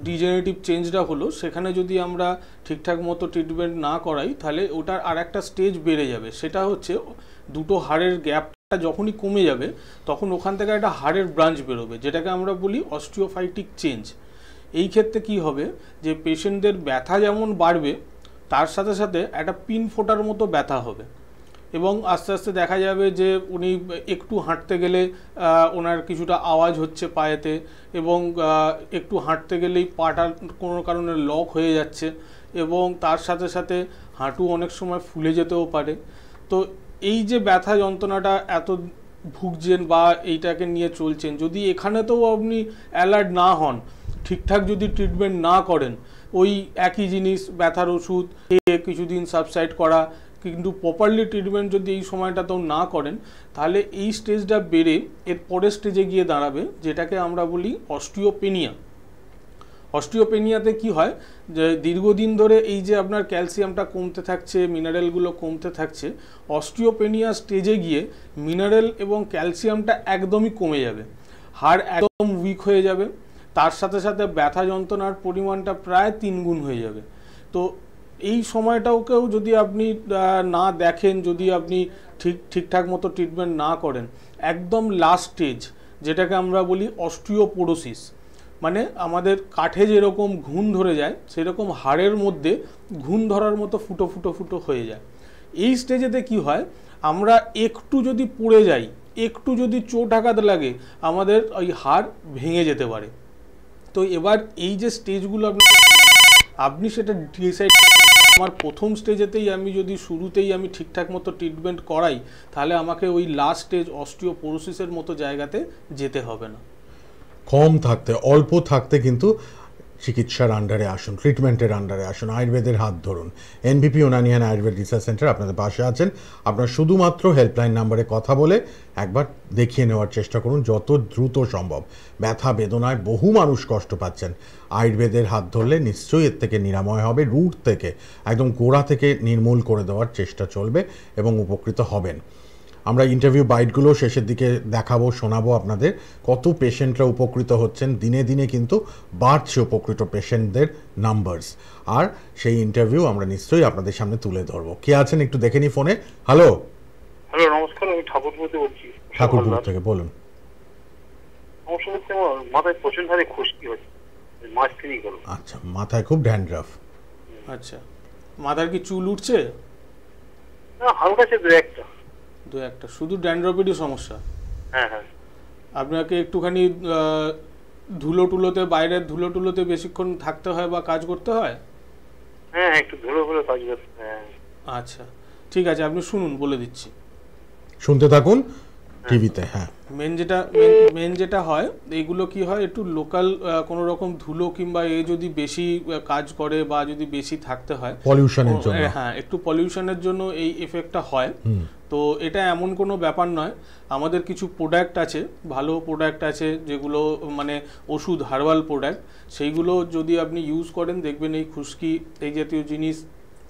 ডিজেনারেটিভ চেঞ্জটা হলো সেখানে যদি আমরা ঠিকঠাক মতো ট্রিটমেন্ট না করাই তাহলে ওটার আর একটা স্টেজ বেড়ে যাবে। সেটা হচ্ছে দুটো হাড়ের গ্যাপটা যখনই কমে যাবে তখন ওখান থেকে একটা হাড়ের ব্রাঞ্চ বেরোবে, যেটাকে আমরা বলি অস্টিওফাইটিক চেঞ্জ। এই ক্ষেত্রে কি হবে যে পেশেন্টদের ব্যথা যেমন বাড়বে তার সাথে সাথে একটা পিন ফোটার মতো ব্যথা হবে এবং আস্তে আস্তে দেখা যাবে যে উনি একটু হাঁটতে গেলে ওনার কিছুটা আওয়াজ হচ্ছে পায়েতে, এবং একটু হাঁটতে গেলেই পাটা কোনো কারণে লক হয়ে যাচ্ছে এবং তার সাথে সাথে হাঁটু অনেক সময় ফুলে যেতেও পারে। তো এই যে ব্যথা যন্ত্রণাটা এত ভুগছেন বা এইটাকে নিয়ে চলছেন, যদি এখানেতেও আপনি অ্যালার্ট না হন, ঠিকঠাক যদি ট্রিটমেন্ট না করেন, ওই একই জিনিস ব্যথার ওষুধ খেয়ে কিছুদিন সাবসাইড করা, কিন্তু প্রপারলি ট্রিটমেন্ট যদি এই সময়টাতেও না করেন তাহলে এই স্টেজটা বেড়ে এর পরের স্টেজে গিয়ে দাঁড়াবে, যেটাকে আমরা বলি অস্টিওপেনিয়া। অস্টিওপেনিয়াতে কি হয় যে দীর্ঘদিন ধরে এই যে আপনার ক্যালসিয়ামটা কমতে থাকছে, মিনারেলগুলো কমতে থাকছে, অস্টিওপেনিয়া স্টেজে গিয়ে মিনারেল এবং ক্যালসিয়ামটা একদমই কমে যাবে, হাড় একদম উইক হয়ে যাবে, তার সাথে সাথে ব্যথা যন্ত্রণার পরিমাণটা প্রায় 3 গুণ হয়ে যাবে। তো এই সময়টাকেও যদি আপনি না দেখেন, যদি আপনি ঠিকঠাক মতো ট্রিটমেন্ট না করেন, একদম লাস্ট স্টেজ যেটাকে আমরা বলি অস্টিওপোরোসিস, মানে আমাদের কাঠে যেরকম ঘুণ ধরে যায় সেরকম হাড়ের মধ্যে ঘুণ ধরার মতো ফুটো ফুটো ফুটো হয়ে যায়। এই স্টেজেতে কি হয়, আমরা একটু যদি পড়ে যাই, একটু যদি চোট আঘাত লাগে, আমাদের ওই হাড় ভেঙে যেতে পারে। তো এবার এই যে স্টেজগুলো আপনি সেটা ডিসাইড, আমার প্রথম স্টেজেতেই আমি যদি শুরুতেই আমি ঠিকঠাক মতো ট্রিটমেন্ট করাই তাহলে আমাকে ওই লাস্ট স্টেজ অস্টিওপোরোসিসের মতো জায়গাতে যেতে হবে না। কম থাকতে, অল্প থাকতে কিন্তু চিকিৎসার আন্ডারে আসুন, ট্রিটমেন্টের আন্ডারে আসুন, আয়ুর্বেদের হাত ধরুন। এনবিপি উনানিয়ান আয়ুর্বেদ রিসার্চ সেন্টার আপনাদের পাশে আছেন। আপনার শুধুমাত্র হেল্পলাইন নাম্বারে কথা বলে একবার দেখিয়ে নেওয়ার চেষ্টা করুন যত দ্রুত সম্ভব। ব্যথা বেদনায় বহু মানুষ কষ্ট পাচ্ছেন, আয়ুর্বেদের হাত ধরলে নিশ্চয়ই এর থেকে নিরাময় হবে, রুট থেকে একদম গোড়া থেকে নির্মূল করে দেওয়ার চেষ্টা চলবে এবং উপকৃত হবেন। আমরা ইন্টারভিউ বাইটগুলো শেষের দিকে দেখাবো, শোনাবো আপনাদের কত পেশেন্টরা উপকৃত হচ্ছেন। দিনে দিনে কিন্তু বাড়ছে উপকৃত পেশেন্টদের নাম্বারস, আর সেই ইন্টারভিউ আমরা নিশ্চয়ই আপনাদের সামনে তুলে ধরবো। কে আছেন একটু দেখে নি ফোনে। হ্যালো হ্যালো, নমস্কার, আমি ঠাকুরপুর থেকে বলছি। ঠাকুরপুর থেকে বলুন। সমস্যা হচ্ছে আমার মাথায় প্রচন্ড হারে খুশকি হচ্ছে, মাস তিনিক হলো। আচ্ছা, মাথায় খুব ড্যান্ড্রাফ। আচ্ছা, মাথার কি চুল উঠছে? না, হালকা আছে দু একটা। শুধু ড্যান্ড্রফেরই সমস্যা? হ্যাঁ হ্যাঁ। আপনাকে একটুখানি ধুলো টুলোতে, বাইরের ধুলো টুলোতে বেশিক্ষণ থাকতে হয় বা কাজ করতে হয়? হ্যাঁ, একটু ধুলো ধুলো কাজ করতে হয়। আচ্ছা, ঠিক আছে, আপনি শুনুন, বলে দিচ্ছি, শুনতে থাকুন টিভিতে। হ্যাঁ, মেন যেটা হয়, এইগুলো কি হয়, একটু লোকাল কোনো রকম ধুলো কিংবা যদি বেশি কাজ করে বা যদি বেশি থাকতে হয় পলিউশনের জন্য, হ্যাঁ, একটু পলিউশনের জন্য এই এফেক্টটা হয়। তো এটা এমন কোনো ব্যাপার নয়। আমাদের কিছু প্রোডাক্ট আছে, ভালো প্রোডাক্ট আছে, যেগুলো মানে ওষুধ, হার্বাল প্রোডাক্ট, সেইগুলো যদি আপনি ইউজ করেন দেখবেন এই খুশকি, এই জাতীয় জিনিস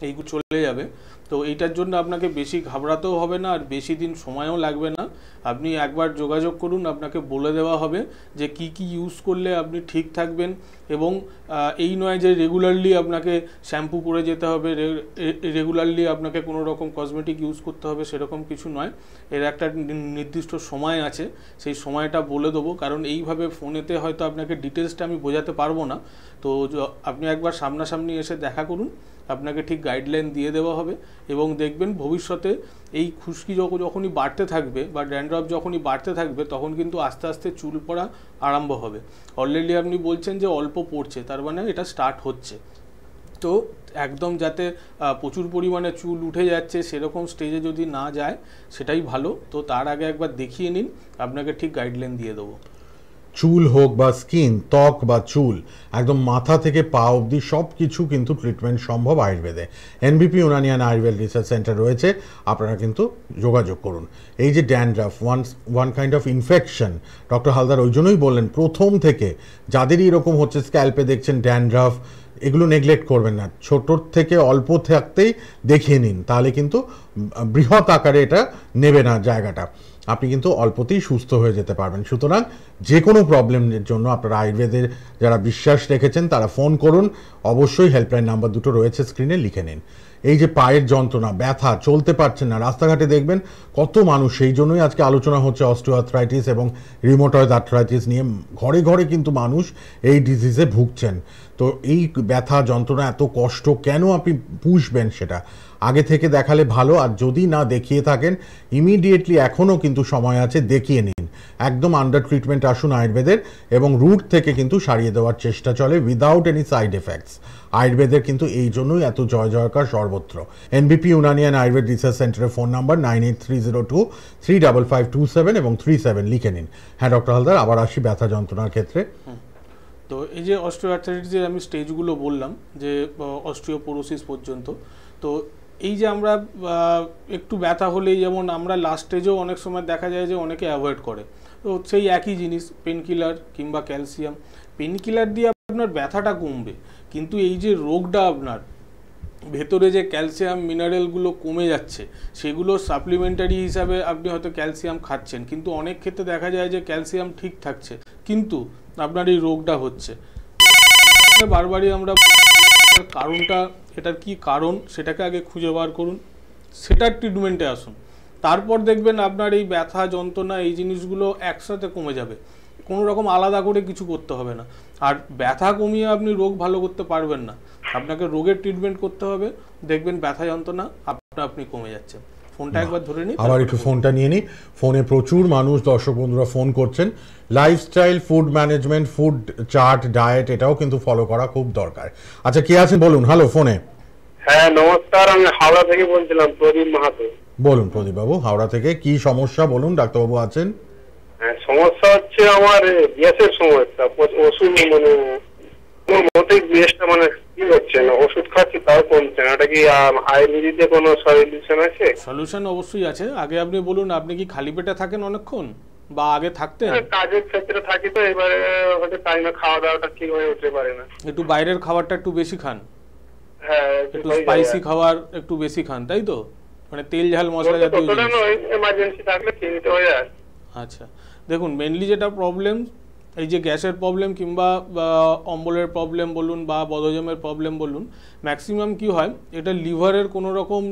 এইগুলো চলে যাবে। তো এইটার জন্য আপনাকে বেশি ঘাবড়াতেও হবে না, আর বেশি দিন সময়ও লাগবে না। আপনি একবার যোগাযোগ করুন, আপনাকে বলে দেওয়া হবে যে কি কি ইউজ করলে আপনি ঠিক থাকবেন। এবং এই নয় যে রেগুলারলি আপনাকে শ্যাম্পু করে যেতে হবে, রেগুলারলি আপনাকে কোনো রকম কসমেটিক ইউজ করতে হবে, সেরকম কিছু নয়। এর একটা নির্দিষ্ট সময় আছে, সেই সময়টা বলে দেবো, কারণ এইভাবে ফোনেতে হয়তো আপনাকে ডিটেলসটা আমি বোঝাতে পারবো না। তো আপনি একবার সামনাসামনি এসে দেখা করুন, আপনাকে ঠিক গাইডলাইন দিয়ে দেওয়া হবে। এবং দেখবেন ভবিষ্যতে এই খুশকি যখনই বাড়তে থাকবে বা ড্যান্ড্রফ যখনই বাড়তে থাকবে, তখন কিন্তু আস্তে আস্তে চুল পড়া আরম্ভ হবে। অলরেডি আপনি বলছেন যে অল্প পড়ছে, তার মানে এটা স্টার্ট হচ্ছে। তো একদম যাতে প্রচুর পরিমাণে চুল উঠে যাচ্ছে সেরকম স্টেজে যদি না যায়, সেটাই ভালো। তো তার আগে একবার দেখিয়ে নিন, আপনাকে ঠিক গাইডলাইন দিয়ে দেবো। চুল হোক বা স্কিন, ত্বক বা চুল, একদম মাথা থেকে পা অবধি সব কিছু কিন্তু ট্রিটমেন্ট সম্ভব আয়ুর্বেদে। এনবিপি ইউনানিয়ান আয়ুর্বেদ রিসার্চ সেন্টার রয়েছে, আপনারা কিন্তু যোগাযোগ করুন। এই যে dandruff, one kind of infection, doctor Haldar ওই জন্যই বললেন প্রথম থেকে যাদেরই এরকম হচ্ছে, স্ক্যাল্পে দেখছেন ড্যান্ড্রাফ, এগুলো নেগলেক্ট করবেন না। ছোটোর থেকে অল্প থাকতেই দেখিয়ে নিন, তাহলে কিন্তু বৃহৎ আকারে এটা নেবে না জায়গাটা, আপনি কিন্তু অল্পতেই সুস্থ হয়ে যেতে পারবেন। সুতরাং যে কোনো প্রবলেমের জন্য আপনারা আয়ুর্বেদের যারা বিশ্বাস রেখেছেন তারা ফোন করুন। অবশ্যই হেল্পলাইন নাম্বার দুটো রয়েছে স্ক্রিনে, লিখে নিন। এই যে পায়ের যন্ত্রণা, ব্যথা, চলতে পারছেন না, রাস্তাঘাটে দেখবেন কত মানুষ, সেই জন্যই আজকে আলোচনা হচ্ছে অস্টিওআর্থ্রাইটিস এবং রিউমাটয়েড আর্থ্রাইটিস নিয়ে। ঘরে ঘরে কিন্তু মানুষ এই ডিজিজে ভুগছেন। তো এই ব্যথা যন্ত্রণা, এত কষ্ট কেন আপনি পুষবেন? সেটা আগে থেকে দেখালে ভালো। আর যদি না দেখিয়ে থাকেন, ইমিডিয়েটলি এখনও কিন্তু সময় আছে, দেখিয়ে নিন। একদম আন্ডার ট্রিটমেন্ট আসুন আয়ুর্বেদের, এবং রুট থেকে কিন্তু সারিয়ে দেওয়ার চেষ্টা চলে উইদাউট এনি সাইড এফেক্টস। আয়ুর্বেদের কিন্তু এই জন্যই এত জয় জয়কার সর্বত্র। এনবিপি ইউনানিয়ান আয়ুর্বেদ রিসার্চ সেন্টারের ফোন নাম্বার 9830235527 এবং 37 লিখে নিন। হ্যাঁ ডক্টর হালদার, আবার আসি ব্যথা যন্ত্রণার ক্ষেত্রে। তো এই যে অস্টিওআর্থ্রাইটিসের আমি স্টেজগুলো বললাম, যে অস্টিওপোরোসিস পর্যন্ত। তো এই যে আমরা একটু ব্যথা হলেই, যেমন আমরা লাস্ট স্টেজেও অনেক সময় দেখা যায় যে অনেকে অ্যাভয়েড করে, তো সেই একই জিনিস, পেনকিলার কিংবা ক্যালসিয়াম। পেনকিলার দিয়ে আপনার ব্যথাটা কমবে, কিন্তু এই যে রোগটা আপনার ভেতরে যে ক্যালসিয়াম মিনারেলগুলো কমে যাচ্ছে, সেগুলো সাপ্লিমেন্টারি হিসাবে আপনি হয়তো ক্যালসিয়াম খাচ্ছেন, কিন্তু অনেক ক্ষেত্রে দেখা যায় যে ক্যালসিয়াম ঠিক থাকছে, কিন্তু আপনার এই রোগটা হচ্ছে। বারবারই আমরা কারণটা, এটার কি কারণ সেটাকে আগে খুঁজে বার করুন, সেটার ট্রিটমেন্টে আসুন। তারপর দেখবেন আপনার এই ব্যথা যন্ত্রণা এই জিনিসগুলো একসাথে কমে যাবে, কোনো রকম আলাদা করে কিছু করতে হবে না। আর ব্যথা কমিয়ে আপনি রোগ ভালো করতে পারবেন না, আপনাকে রোগের ট্রিটমেন্ট করতে হবে, দেখবেন ব্যথা যন্ত্রণা আপনি কমে যাচ্ছে। ফোনটা একবার ধরে নিই, আবার একটু ফোনটা নিয়ে নিই। ফোনে প্রচুর মানুষ, দর্শক বন্ধুরা ফোন করছেন। Lifestyle, food management, food chart, diet, এটাও কিন্তু ফলো করা খুব দরকার। আচ্ছা, কে আছেন বলুন। হ্যালো, ফোনে। হ্যাঁ নমস্কার, আমি হাওড়া থেকে বলছিলাম, প্রদীপ মাহাতো। বলুন প্রদীপ বাবু, হাওড়া থেকে কি সমস্যা বলুন, ডাক্তারবাবু আছেন। হ্যাঁ, সমস্যা হচ্ছে আমার গ্যাসের সমস্যা, ওষুধ মানে মোটেই গ্যাসটা মানে কি হচ্ছে না, ওষুধ খাচ্ছি তাও কমছে না। এটা কি আয়ুর্বেদিতে কোনো সলিউশন আছে? সলিউশন অবশ্যই আছে। আগে আপনি বলুন, আপনি কি খালি পেটে থাকেন অনেকক্ষণ, বা আগে থাকতেন? কাজের ক্ষেত্রে থাকি, তো এবারে হয়তো টাইমে খাওয়া দাওয়াটা ঠিক হয়ে উঠতে পারে না। একটু বাইরের খাবারটা একটু বেশি খান, হ্যাঁ, একটু স্পাইসি খাবার একটু বেশি খান, তাই তো? মানে তেল ঝাল মশলা জাতীয় জিনিস। এমার্জেন্সি থাকলে খেয়ে নিতে হয়। আচ্ছা, দেখুন মেনলি যেটা প্রবলেম, এই যে গ্যাসের প্রবলেম কিংবা অম্বলের প্রবলেম বলুন বা বদহজমের প্রবলেম বলুন, ম্যাক্সিমাম কি হয়, এটা লিভারের কোনো রকম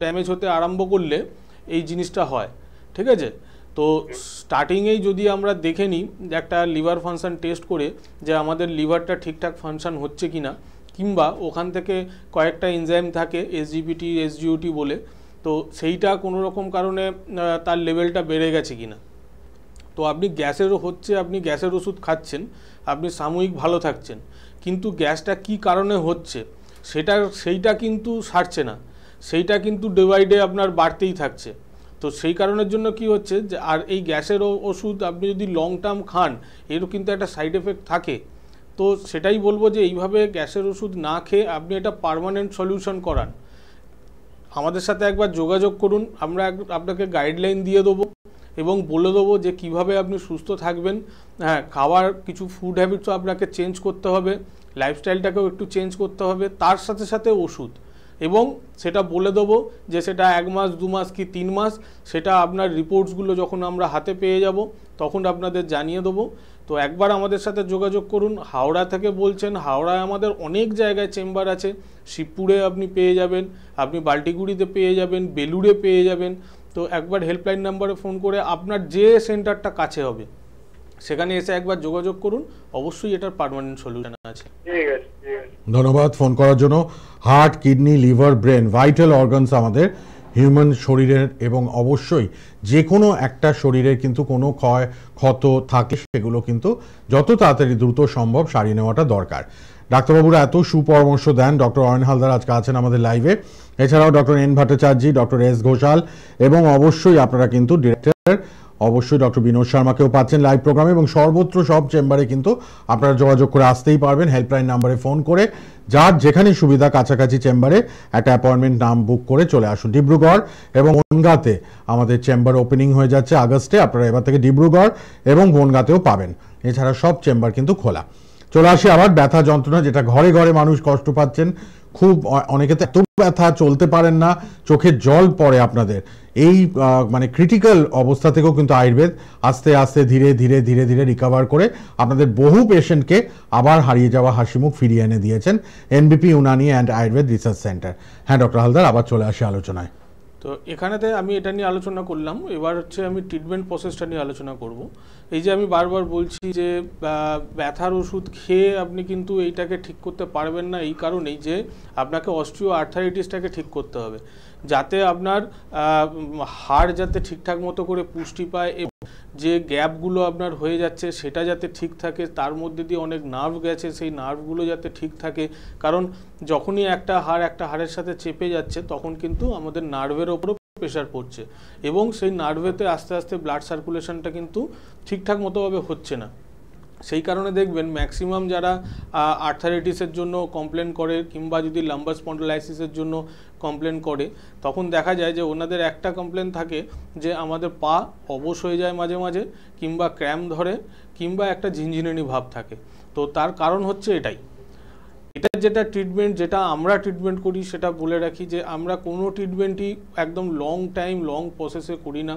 ড্যামেজ হতে আরম্ভ করলে এই জিনিসটা হয়। ঠিক আছে, তো স্টার্টিংয়েই যদি আমরা দেখে নিই একটা লিভার ফাংশন টেস্ট করে যে আমাদের লিভারটা ঠিকঠাক ফাংশন হচ্ছে কি না, কিংবা ওখান থেকে কয়েকটা এনজাইম থাকে এসজিপিটি এসজিওটি বলে, তো সেইটা কোনো রকম কারণে তার লেভেলটা বেড়ে গেছে কিনা। তো আপনি গ্যাসেরও হচ্ছে, আপনি গ্যাসের ওষুধ খাচ্ছেন, আপনি সাময়িক ভালো থাকছেন, কিন্তু গ্যাসটা কি কারণে হচ্ছে সেইটা কিন্তু সারছে না, সেইটা কিন্তু ডে বাই ডে আপনার বাড়তেই থাকছে। তো সেই কারণের জন্য কি হচ্ছে যে, আর এই গ্যাসের ওষুধ আপনি যদি লং টার্ম খান এরও কিন্তু একটা সাইড এফেক্ট থাকে। তো সেটাই বলবো যে এইভাবে গ্যাসের ওষুধ না খেয়ে আপনি এটা পার্মানেন্ট সলিউশন করান। আমাদের সাথে একবার যোগাযোগ করুন, আমরা আপনাকে গাইডলাইন দিয়ে দেবো এবং বলে দেবো যে কিভাবে আপনি সুস্থ থাকবেন। হ্যাঁ, খাওয়ার কিছু ফুড হ্যাবিটসও আপনাকে চেঞ্জ করতে হবে, লাইফস্টাইলটাকেও একটু চেঞ্জ করতে হবে, তার সাথে সাথে ওষুধ, এবং সেটা বলে দেবো যে সেটা 1 মাস 2 মাস কি 3 মাস, সেটা আপনার রিপোর্টসগুলো যখন আমরা হাতে পেয়ে যাব তখন আপনাদের জানিয়ে দেবো। তো একবার আমাদের সাথে যোগাযোগ করুন। হাওড়া থেকে বলছেন, হাওড়ায় আমাদের অনেক জায়গায় চেম্বার আছে, শিবপুরে আপনি পেয়ে যাবেন, আপনি বাল্টিগুড়িতে পেয়ে যাবেন, বেলুড়ে পেয়ে যাবেন। তো একবার হেল্পলাইন নাম্বারে ফোন করে আপনার যে সেন্টারটা কাছে হবে সেখানে এসে একবার যোগাযোগ করুন, অবশ্যই এটার পার্মানেন্ট সলিউশন আছে। ঠিক আছে। ধন্যবাদ ফোন করার জন্য। Heart, kidney, liver, brain, vital organs আমাদের হিউম্যান শরীরের, এবং অবশ্যই যে কোনো একটা শরীরের কিন্তু কোনো ক্ষত থাকে সেগুলো কিন্তু যত তাড়াতাড়ি দ্রুত সম্ভব সারিয়ে নেওয়াটা দরকার। ডাক্তারবাবুরা এত সুপরামর্শ দেন। ডক্টর অয়ন হালদার আজকে আছেন আমাদের লাইভে, এছাড়াও doctor N Bhattacharya, doctor S Ghoshal, এবং অবশ্যই আপনারা কিন্তু ডিরেক্টর অবশ্যই ডক্টর বিনোদ শর্মাকেও পাচ্ছেন লাইভ প্রোগ্রামে, এবং সর্বত্র সব চেম্বারে কিন্তু আপনারা যোগাযোগ করে আসতেই পারবেন। হেল্পলাইন নাম্বারে ফোন করে যার যেখানে সুবিধা কাছাকাছি চেম্বারে একটা অ্যাপয়েন্টমেন্ট নাম বুক করে চলে আসুন। ডিব্রুগড় এবং বনগাঁতে আমাদের চেম্বার ওপেনিং হয়ে যাচ্ছে আগস্টে, আপনারা এবার থেকে ডিব্রুগড় এবং বনগাঁতেও পাবেন। এছাড়া সব চেম্বার কিন্তু খোলা। চলে আসি আবার ব্যথা যন্ত্রণা, যেটা ঘরে ঘরে মানুষ কষ্ট পাচ্ছেন খুব, অনেকে তো এত ব্যথা চলতে পারেন না, চোখে জল পড়ে আপনাদের। এই মানে ক্রিটিক্যাল অবস্থা থেকেও কিন্তু আয়ুর্বেদ আস্তে আস্তে ধীরে ধীরে ধীরে ধীরে রিকভার করে আপনাদের বহু পেশেন্টকে আবার হারিয়ে যাওয়া হাসিমুখ ফিরিয়ে এনে দিয়েছেন এনবিপি Unani and Ayurveda research centre. হ্যাঁ ডক্টর হালদার, আবার চলে আসি আলোচনায়। তো এখানেতে আমি এটা নিয়ে আলোচনা করলাম, এবার হচ্ছে আমি ট্রিটমেন্ট প্রসেসটা নিয়ে আলোচনা করব। এই যে আমি বারবার বলছি যে ব্যথার ওষুধ খেয়ে আপনি কিন্তু এইটাকে ঠিক করতে পারবেন না, এই কারণেই যে আপনাকে অস্টিও আর্থারাইটিসটাকে ঠিক করতে হবে, যাতে আপনার হাড় যাতে ঠিকঠাক মতো করে পুষ্টি পায়, এবং যে গ্যাপগুলো আপনার হয়ে যাচ্ছে সেটা যাতে ঠিক থাকে, তার মধ্যে দিয়ে অনেক নার্ভ গেছে, সেই নার্ভগুলো যাতে ঠিক থাকে। কারণ যখনই একটা হাড়ের সাথে চেপে যাচ্ছে তখন কিন্তু আমাদের নার্ভের ওপরও প্রেশার পড়ছে, এবং সেই নার্ভেতে আস্তে আস্তে ব্লাড সার্কুলেশনটা কিন্তু ঠিকঠাক মতোভাবে হচ্ছে না। সেই কারণে দেখবেন ম্যাক্সিমাম যারা আর্থারাইটিসের জন্য কমপ্লেন করে, কিংবা যদি লাম্বার স্পন্ডালাইসিসের জন্য কমপ্লেন করে, তখন দেখা যায় যে ওনাদের একটা কমপ্লেন থাকে যে আমাদের পা অবশ হয়ে যায় মাঝে মাঝে, কিংবা ক্র্যাম্প ধরে, কিংবা একটা ঝিনঝিনানি ভাব থাকে। তো তার কারণ হচ্ছে এটাই। এটার যেটা ট্রিটমেন্ট, যেটা আমরা ট্রিটমেন্ট করি, সেটা বলে রাখি যে আমরা কোনো ট্রিটমেন্টই একদম লং টাইম লং প্রসেসে করি না।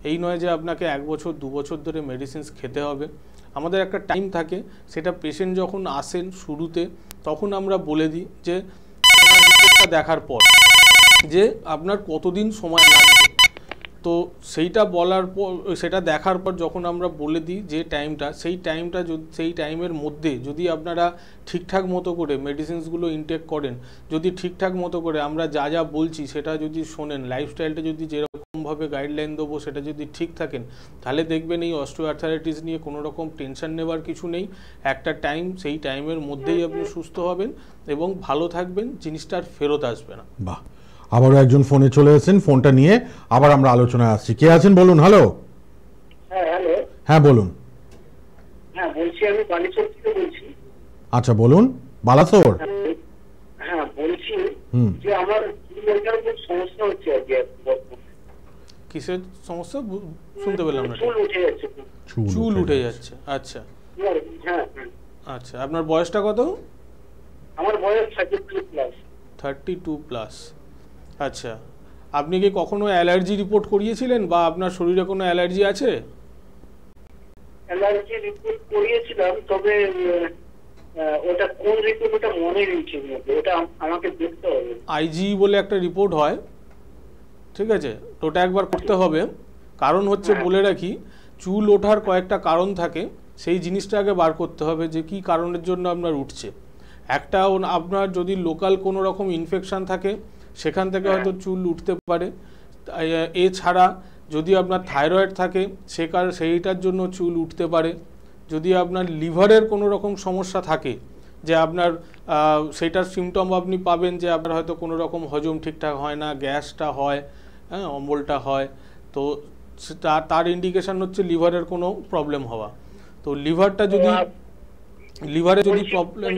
এই নয় যে আপনাকে 1 বছর 2 বছর ধরে মেডিসিনস খেতে হবে। আমাদের একটা টাইম থাকে, সেটা পেশেন্ট যখন আসেন শুরুতে তখন আমরা বলে দিই যে রিপোর্টটা দেখার পর যে আপনার কতদিন সময় লাগবে। তো সেইটা বলার পর, সেটা দেখার পর যখন আমরা বলে দিই যে সেই টাইমের মধ্যে যদি আপনারা ঠিকঠাক মতো করে মেডিসিনসগুলো ইনটেক করেন, যদি ঠিকঠাক মতো করে আমরা যা যা বলছি সেটা যদি শোনেন, লাইফস্টাইলটা যদি যেরকমভাবে গাইডলাইন দেবো সেটা যদি ঠিক থাকেন, তাহলে দেখবেন এই অস্টিওআর্থারাইটিস নিয়ে কোনো রকম টেনশন নেবার কিছু নেই। একটা টাইম, সেই টাইমের মধ্যেই আপনি সুস্থ হবেন এবং ভালো থাকবেন, জিনিসটা আর ফেরত আসবে না। বাহ, আবারও একজন ফোনে চলে এসেছেন, ফোনটা নিয়ে আবার আমরা আলোচনায় আসছি। কে আছেন বলুন। হ্যালো। হ্যাঁ হ্যালো। হ্যাঁ বলুন। হ্যাঁ বলছি, আমি বালিচক থেকে বলছি। আচ্ছা বলুন। বালাসোর। হ্যাঁ বলছি যে আমার খুব সমস্যা হচ্ছে আর কি। কিসের সমস্যা শুনতে পেলাম না? চুল উঠে যাচ্ছে। চুল উঠে যাচ্ছে, আচ্ছা। হ্যাঁ আচ্ছা, আপনার বয়সটা কত? আমার বয়স 32+। 32+। আচ্ছা, আপনি কি কখনো অ্যালার্জি রিপোর্ট করিয়েছিলেন বা আপনার শরীরে কোনো অ্যালার্জি আছে? অ্যালার্জি রিপোর্ট করিয়েছিলাম, তবে ওটা কোন রিপোর্ট ওটা মনে নেই, ওটা আমাকে দেখতে হবে। আইজি বলে একটা রিপোর্ট হয়, ঠিক আছে, তো ওটা একবার করতে হবে। কারণ হচ্ছে বলে রাখি, চুল ওঠার কয়েকটা কারণ থাকে, সেই জিনিসটা আগে বার করতে হবে যে কি কারণের জন্য আপনার উঠছে। একটা আপনার যদি লোকাল কোনো রকম ইনফেকশান থাকে সেখান থেকে হয়তো চুল উঠতে পারে। এছাড়া যদি আপনার থাইরয়েড থাকে সেইটার জন্য চুল উঠতে পারে। যদি আপনার লিভারের কোনো রকম সমস্যা থাকে, যে আপনার সেইটার সিমটম আপনি পাবেন যে আপনার হয়তো কোনো রকম হজম ঠিকঠাক হয় না, গ্যাসটা হয়, হ্যাঁ, অম্বলটা হয়, তো তার ইন্ডিকেশান হচ্ছে লিভারের কোনো প্রবলেম হওয়া। তো লিভারটা যদি প্রবলেম,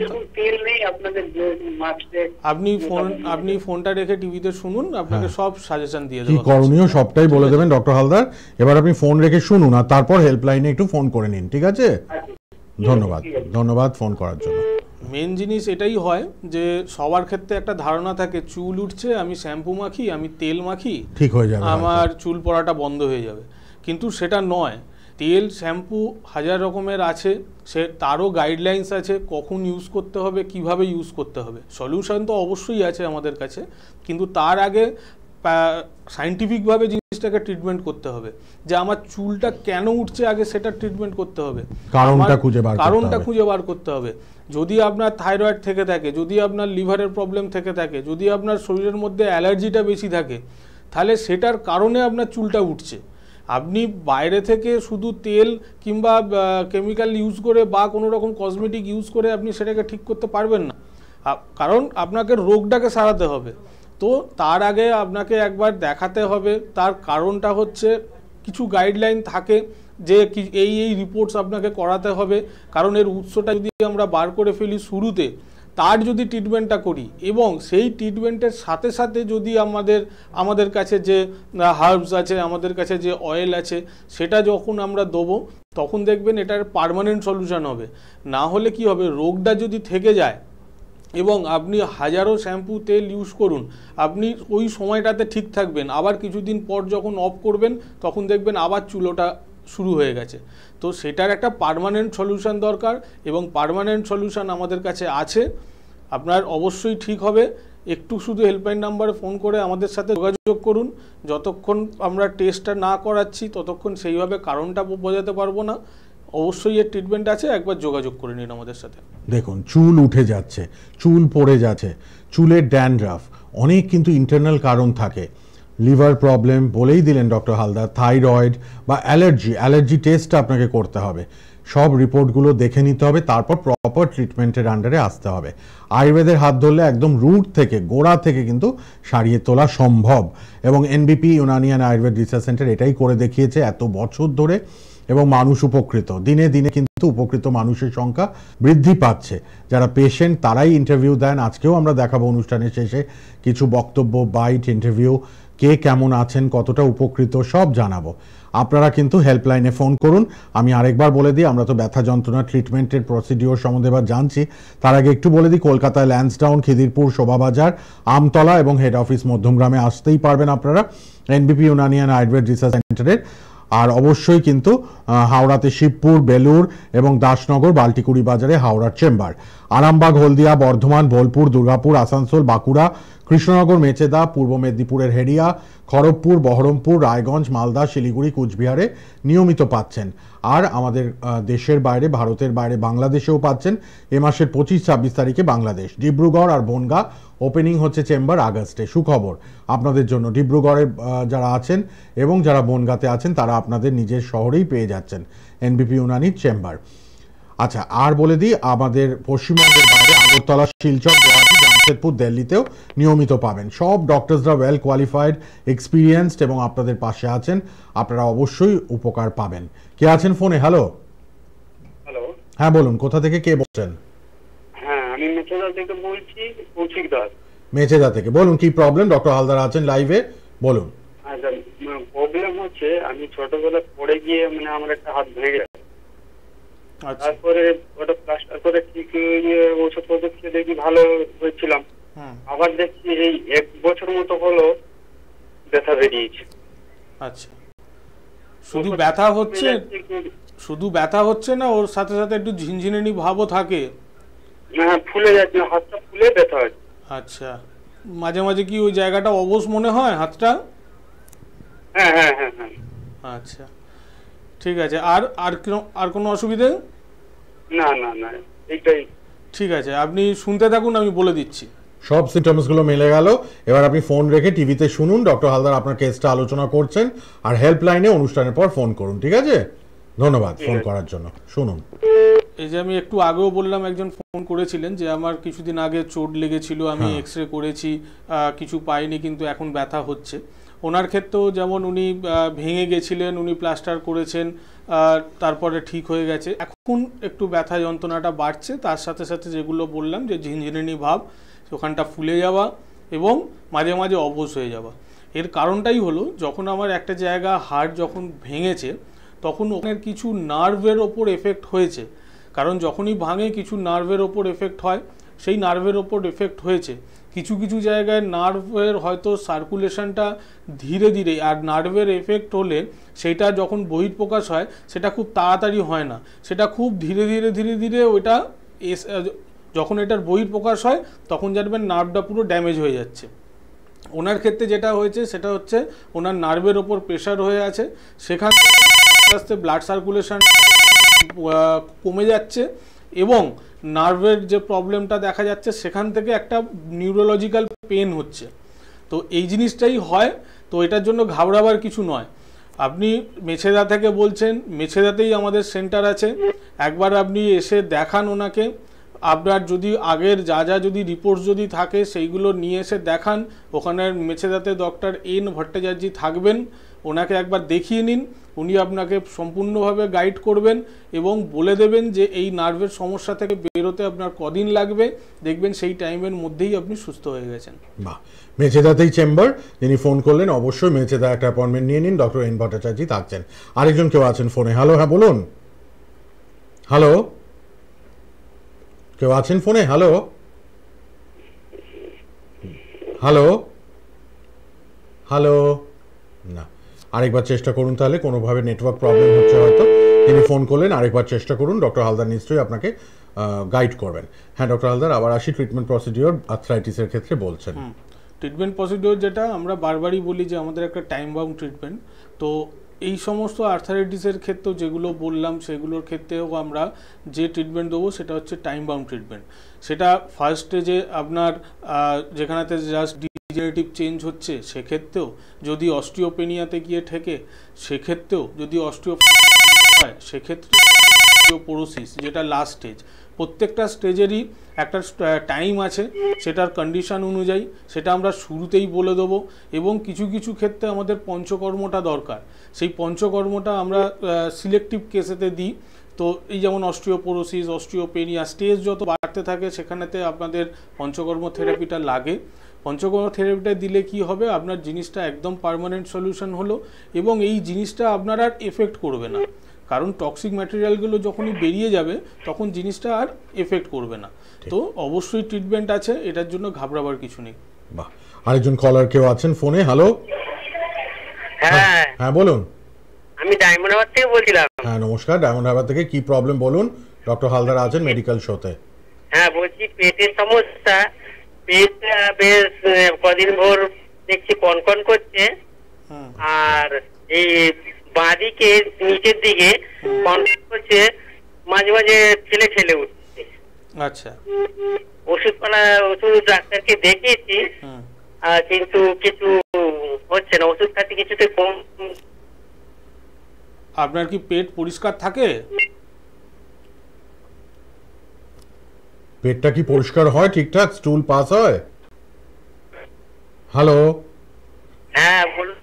আপনি ফোনটা রেখে টিভিতে শুনুন, আপনাকে সব সাজেশন দিয়ে দেবো, কি করণীয় সবটাই বলে দেবেন ডক্টর হালদার। এবার আপনি ফোন রেখে শুনুন আর তারপর হেল্পলাইনে একটু ফোন করে নিন, ঠিক আছে? ধন্যবাদ ফোন করার জন্য। মেন জিনিস এটাই হয় যে সবার ক্ষেত্রে একটা ধারণা থাকে চুল উঠছে, আমি শ্যাম্পু মাখি, আমি তেল মাখি, ঠিক হয়ে যাবে, আমার চুল পড়াটা বন্ধ হয়ে যাবে। কিন্তু সেটা নয়। তেল শ্যাম্পু হাজার রকমের আছে, তারও গাইডলাইন্স আছে, কখন ইউজ করতে হবে, কিভাবে ইউজ করতে হবে। সলিউশন তো অবশ্যই আছে আমাদের কাছে, কিন্তু তার আগে সায়েন্টিফিকভাবে জিনিসটাকে ট্রিটমেন্ট করতে হবে। যে আমার চুলটা কেন উঠছে আগে সেটা ট্রিটমেন্ট করতে হবে, কারণটা খুঁজে বার করতে হবে। যদি আপনার থাইরয়েড থেকে থাকে, যদি আপনার লিভারের প্রবলেম থেকে থাকে, যদি আপনার শরীরের মধ্যে অ্যালার্জিটা বেশি থাকে, তাহলে সেটার কারণে আপনার চুলটা উঠছে। আপনি বাইরে থেকে শুধু তেল কিংবা কেমিক্যাল ইউজ করে বা কোনো রকম কসমেটিক ইউজ করে আপনি সেটাকে ঠিক করতে পারবেন না, কারণ আপনাকে রোগটাকে সারাতে হবে। তো তার আগে আপনাকে একবার দেখাতে হবে। তার কারণটা হচ্ছে কিছু গাইডলাইন থাকে যে এই রিপোর্টস আপনাকে করাতে হবে, কারণ এর উৎসটা যদি আমরা বার করে ফেলি শুরুতে, তার যদি ট্রিটমেন্টটা করি এবং সেই ট্রিটমেন্টের সাথে সাথে যদি আমাদের কাছে যে হার্বস আছে, আমাদের কাছে যে অয়েল আছে, সেটা যখন আমরা দেবো তখন দেখবেন এটার পার্মানেন্ট সলিউশন হবে। না হলে কি হবে, রোগটা যদি থেকে যায় এবং আপনি হাজারো শ্যাম্পু তেল ইউজ করুন, আপনি ওই সময়টাতে ঠিক থাকবেন, আবার কিছুদিন পর যখন অফ করবেন তখন দেখবেন আবার চুলোটা শুরু হয়ে গেছে। তো সেটার একটা পার্মানেন্ট সলিউশন দরকার এবং পার্মানেন্ট সলিউশন আমাদের কাছে আছে। আপনার অবশ্যই ঠিক হবে। একটু শুধু হেল্পলাইন নাম্বারে ফোন করে আমাদের সাথে যোগাযোগ করুন। যতক্ষণ আমরা টেস্টটা না করাচ্ছি ততক্ষণ সেইভাবে কারণটা বোঝাতে পারবো না। অবশ্যই এর ট্রিটমেন্ট আছে, একবার যোগাযোগ করে নিন আমাদের সাথে। দেখুন, চুল উঠে যাচ্ছে, চুল পড়ে যাচ্ছে, চুলের ড্যান্ড্রাফ, অনেক কিন্তু ইন্টারনাল কারণ থাকে। লিভার প্রবলেম বলেই দিলেন ডক্টর হালদার, থাইরয়েড বা অ্যালার্জি টেস্টটা আপনাকে করতে হবে। সব রিপোর্টগুলো দেখে নিতে হবে, তারপর প্রপার ট্রিটমেন্টের আন্ডারে আসতে হবে। আয়ুর্বেদের হাত ধরলে একদম রুট থেকে, গোড়া থেকে কিন্তু সারিয়ে তোলা সম্ভব। এবং এনবিপি ইউনানিয়ান আয়ুর্বেদ রিসার্চ সেন্টার এটাই করে দেখিয়েছে এত বছর ধরে, এবং মানুষ উপকৃত। দিনে দিনে কিন্তু উপকৃত মানুষের সংখ্যা বৃদ্ধি পাচ্ছে। যারা পেশেন্ট তারাই ইন্টারভিউ দেন। আজকেও আমরা দেখাবো অনুষ্ঠানের শেষে কিছু বক্তব্য, বাইট, ইন্টারভিউ, কে কেমন আছেন, কতটা উপকৃত, সব জানাবো। আপনারা কিন্তু হেল্পলাইনে ফোন করুন। আমি আরেকবার বলে দিই, আমরা তো ব্যথা যন্ত্রণা ট্রিটমেন্টের প্রসিডিওর সম্বন্ধে এবার জানছি, তার আগে একটু বলে দিই, কলকাতায় ল্যান্সডাউন, খিদিরপুর, শোভাবাজার, আমতলা এবং হেড অফিস মধ্যমগ্রামে আসতেই পারবেন আপনারা এনবিপি ইউনানিয়ান আয়ুর্বেদ রিসার্চ সেন্টারের। আর অবশ্যই কিন্তু হাওড়াতে শিবপুর, বেলুর এবং দাসনগর, বাল্টিকুড়ি বাজারে হাওড়ার চেম্বার, আরামবাগ, হলদিয়া, বর্ধমান, বোলপুর, দুর্গাপুর, আসানসোল, বাঁকুড়া, কৃষ্ণনগর, মেচেদা, পূর্ব মেদিনীপুরের হেরিয়া, খড়গপুর, বহরমপুর, রায়গঞ্জ, মালদা, শিলিগুড়ি, কুচবিহারে নিয়মিত পাচ্ছেন। আর আমাদের দেশের বাইরে, ভারতের বাইরে, বাংলাদেশেও পাচ্ছেন। এ মাসের 25-26 তারিখে বাংলাদেশ, ডিব্রুগড় আর বনগাঁ ওপেনিং হচ্ছে চেম্বার আগস্টে। সুখবর আপনাদের জন্য, ডিব্রুগড়ের যারা আছেন এবং যারা বনগাঁতে আছেন তারা আপনাদের নিজের শহরেই পেয়ে যাচ্ছেন এনবিপি ইউনানির চেম্বার। আচ্ছা, আর বলে দিই, আমাদের পশ্চিমবঙ্গের বাইরে আগরতলা, শিলচর, গুয়াহাটি, জামশেদপুর, দিল্লিতেও নিয়মিত পাবেন। সব ডক্টরসরা ওয়েল কোয়ালিফাইড, এক্সপিরিয়েন্সড এবং আপনাদের পাশে আছেন। আপনারা অবশ্যই উপকার পাবেন। কে আছেন ফোনে? হ্যালো। হ্যাঁ বলুন, কোথা থেকে কে বলছেন? হ্যাঁ, আমি মেচেদা থেকে বলছি, কৌশিক দাস। মেচেদা থেকে বলুন, কি প্রবলেম? ডক্টর হালদার আছেন লাইভে, বলুন। আচ্ছা, প্রবলেম হচ্ছে আমি ছোটবেলায় পড়ে গিয়ে আমার একটা হাত ভেঙে গেছে। তারপরে ওটা প্লাস্টার করে ঠিক ওষুধপত্র খেয়ে দেখি ভালো হয়েছিলাম। আবার দেখছি এই 1 বছর মতো হলো ব্যথা বেরিয়েছে। আচ্ছা, শুধু ব্যথা হচ্ছে, শুধু ব্যথা হচ্ছে না, ওর সাথে সাথে একটু ঝিনঝিনানি ভাবও থাকে? হ্যাঁ, ফুলে যাচ্ছে, হাতটা ফুলে ব্যথা হচ্ছে। আচ্ছা, মাঝে মাঝে কি ওই জায়গাটা অবশ মনে হয় হাতটা? হ্যাঁ হ্যাঁ হ্যাঁ হ্যাঁ। আচ্ছা, ঠিক আছে। আর আর আর কোনো অসুবিধে? না না না, এইটাই। ঠিক আছে, আপনি শুনতে থাকুন, আমি বলে দিচ্ছি। সব সিমটমসগুলো মিলে গেল। এবার আপনি ফোন রেখে টিভিতে শুনুন, ডক্টর হালদার আপনার কেসটা আলোচনা করছেন, আর হেল্পলাইনে অনুষ্ঠানের পর ফোন করুন, ঠিক আছে? ধন্যবাদ ফোন করার জন্য। শুনুন। এই যে আমি একটু আগেও বললাম, একজন ফোন করেছিলেন যে আমার কিছুদিন আগে চোট লেগেছিল, আমি এক্স রে করেছি, কিছু পাইনি, কিন্তু এখন ব্যথা হচ্ছে। ওনার ক্ষেত্রেও যেমন উনি ভেঙে গেছিলেন, উনি প্লাস্টার করেছেন, তারপরে ঠিক হয়ে গেছে। এখন একটু ব্যথা যন্ত্রণাটা বাড়ছে, তার সাথে সাথে যেগুলো বললাম যে ঝিনঝিনানি ভাব, ওখানটা ফুলে যাওয়া এবং মাঝে মাঝে অবশ হয়ে যাওয়া। এর কারণটাই হলো, যখন আমার একটা জায়গা হাড় যখন ভেঙেছে, তখন ওখানের কিছু নার্ভের ওপর এফেক্ট হয়েছে। কারণ যখনই ভাঙে কিছু নার্ভের ওপর এফেক্ট হয়, সেই নার্ভের ওপর এফেক্ট হয়েছে। কিছু কিছু জায়গায় নার্ভের হয়তো সার্কুলেশনটা ধীরে ধীরে, আর নার্ভের এফেক্ট হলে সেটা যখন বহিঃপ্রকাশ হয় সেটা খুব তাড়াতাড়ি হয় না, সেটা খুব ধীরে ধীরে ধীরে ধীরে ওইটা যখন এটার বহিঃপ্রকাশ হয় তখন জানবেন নার্ভটা পুরো ড্যামেজ হয়ে যাচ্ছে। ওনার ক্ষেত্রে যেটা হয়েছে সেটা হচ্ছে ওনার নার্ভের ওপর প্রেশার হয়ে আছে, সেখান থেকে আস্তে আস্তে ব্লাড সার্কুলেশন কমে যাচ্ছে এবং নার্ভের যে প্রবলেমটা দেখা যাচ্ছে সেখান থেকে একটা নিউরোলজিক্যাল পেন হচ্ছে। তো এই জিনিসটাই হয়। তো এটার জন্য ঘাবড়াবার কিছু নয়। আপনি মেছেদা থেকে বলছেন, মেছেদাতেই আমাদের সেন্টার আছে, একবার আপনি এসে দেখান ওনাকে। আপনার যদি আগের যা যা যদি রিপোর্টস যদি থাকে সেইগুলো নিয়ে এসে দেখান। ওখানের মেছেদাতে ডক্টর এন ভট্টাচার্য থাকবেন, ওনাকে একবার দেখিয়ে নিন। উনি আপনাকে সম্পূর্ণভাবে গাইড করবেন এবং বলে দেবেন যে এই নার্ভের সমস্যা থেকে বেরোতে আপনার কদিন লাগবে, দেখবেন সেই টাইমের মধ্যেই আপনি সুস্থ হয়ে গেছেন। বাহ, মেছেদাতেই চেম্বার। যিনি ফোন করলেন অবশ্যই মেছেদা একটা অ্যাপয়েন্টমেন্ট নিয়ে নিন, ডক্টর এন ভট্টাচার্য থাকছেন। আরেকজন কেউ আছেন ফোনে। হ্যালো, হ্যাঁ বলুন। হ্যালো, কেউ আছেন ফোনে? হ্যালো হ্যালো হ্যালো, না, আরেকবার চেষ্টা করুন তাহলে, কোনোভাবে নেটওয়ার্ক প্রবলেম হচ্ছে হয়তো। তিনি ফোন করলেন, আরেকবার চেষ্টা করুন, ডক্টর হালদার নিশ্চয়ই আপনাকে গাইড করবেন। হ্যাঁ ডক্টর হালদার, আবার আসি ট্রিটমেন্ট প্রসিডিওর আর্থ্রাইটিসের ক্ষেত্রে বলছেন। ট্রিটমেন্ট প্রসিডিওর যেটা আমরা বারবারই বলি যে আমাদের একটা টাইম বাউন্ড ট্রিটমেন্ট। তো এই সমস্ত আর্থারাইটিসের ক্ষেত্রেও যেগুলো বললাম সেগুলোর ক্ষেত্রেও আমরা যে ট্রিটমেন্ট দেবো সেটা হচ্ছে টাইম বাউন্ড ট্রিটমেন্ট। সেটা ফার্স্ট স্টেজে আপনার যেখানেতে জাস্ট ডিজেনারেটিভ চেঞ্জ হচ্ছে সেক্ষেত্রেও, যদি অস্টিওপেনিয়াতে গিয়ে ঠেকে সেক্ষেত্রেও, যদি হয় সেক্ষেত্রে অস্টিওপোরোসিস যেটা লাস্ট স্টেজ। প্রত্যেকটা স্টেজেরই একটা টাইম আছে, সেটার কন্ডিশন অনুযায়ী সেটা আমরা শুরুতেই বলে দেবো। এবং কিছু কিছু ক্ষেত্রে আমাদের পঞ্চকর্মটা দরকার, সেই পঞ্চকর্মটা আমরা সিলেক্টিভ কেসেতে দিই। তো এই যেমন অস্টিওপোরোসিস, অস্টিওপেনিয়া স্টেজ যত বাড়তে থাকে সেখানেতে আপনাদের পঞ্চকর্ম থেরাপিটা লাগে। পঞ্চকর্ম থেরাপিটা দিলে কি হবে, আপনার জিনিসটা একদম পার্মানেন্ট সলিউশন হলো এবং এই জিনিসটা আপনার আর এফেক্ট করবে না। কারণ টক্সিক ম্যাটেরিয়ালগুলো যখনই বেরিয়ে যাবে তখন জিনিসটা আর এফেক্ট করবে না। তো অবশ্যই ট্রিটমেন্ট আছে, এটার জন্য ঘাবড়াবার কিছু নেই। বাহ, আরেকজন কলার কেউ আছেন ফোনে। হ্যালো, হ্যাঁ হ্যাঁ বলুন। আমি ডায়মন্ড হারবার থেকে বলছিলাম। হ্যাঁ নমস্কার, ডায়মন্ড হারবার থেকে কি প্রবলেম বলুন, ডক্টর হালদার আছেন মেডিকেল শোতে। হ্যাঁ বলছি পেটের সমস্যা, পেট বেশ কদিন ভোর দেখছি কনকন করছে, আর এই বাঁদিকে নিচের দিকে কনকন করছে, মাঝে মাঝে ঠেলে ঠেলে উঠছে। আচ্ছা, ওষুধ ডাক্তারকে দেখিয়েছি কিন্তু কিছু হচ্ছে না, ওষুধ খাচ্ছি কিছুতে কম। আপনার কি পেট পরিষ্কার থাকে? পেটটা কি পরিষ্কার হয় ঠিকঠাক, স্টুল পাস হয়? হ্যালো, হ্যাঁ বলুন।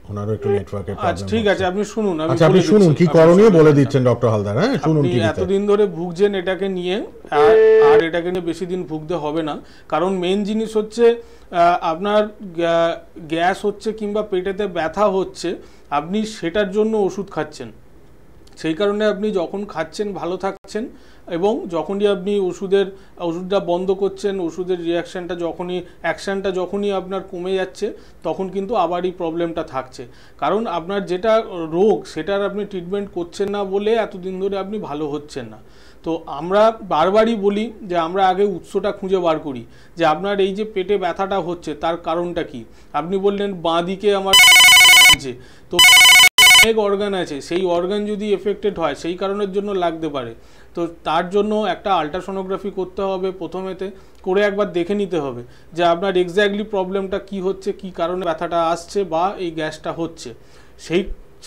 ওনারও একটু নেটওয়ার্কের প্রবলেম। আচ্ছা ঠিক আছে, আপনি শুনুন। আচ্ছা আপনি শুনুন কি করণীয় বলে দিচ্ছেন ডক্টর হালদার। হ্যাঁ শুনুন। আপনি এতদিন ধরে ভুগছেন এটাকে নিয়ে, আর এটাকে নিয়ে বেশি দিন ভুগতে হবে না। কারণ মেন জিনিস হচ্ছে আপনার গ্যাস হচ্ছে কিংবা পেটেতে ব্যথা হচ্ছে, আপনি সেটার জন্য ওষুধ খাচ্ছেন। সেই কারণে আপনি যখন খাচ্ছেন ভালো থাকছেন, এবং যখনই আপনি ওষুধটা বন্ধ করছেন, ওষুধের অ্যাকশানটা যখনই আপনার কমে যাচ্ছে, তখন কিন্তু আবার এই প্রবলেমটা থাকছে। কারণ আপনার যেটা রোগ সেটার আপনি ট্রিটমেন্ট করছেন না বলে এতদিন ধরে আপনি ভালো হচ্ছেন না। তো আমরা বারবারই বলি যে আমরা আগে উৎসটা খুঁজে বার করি, যে আপনার এই যে পেটে ব্যথাটা হচ্ছে তার কারণটা কি। আপনি বললেন বাঁ দিকে আমার লাগছে, তো অনেক অর্গান আছে, সেই অর্গান যদি এফেক্টেড হয় সেই কারণের জন্য লাগতে পারে। তো তার জন্য একটা আল্ট্রাসোনোগ্রাফি করতে হবে, প্রথমেতে করে একবার দেখে নিতে হবে যে আপনার এক্স্যাক্টলি প্রবলেমটা কি হচ্ছে, কি কারণে ব্যথাটা আসছে বা এই গ্যাসটা হচ্ছে।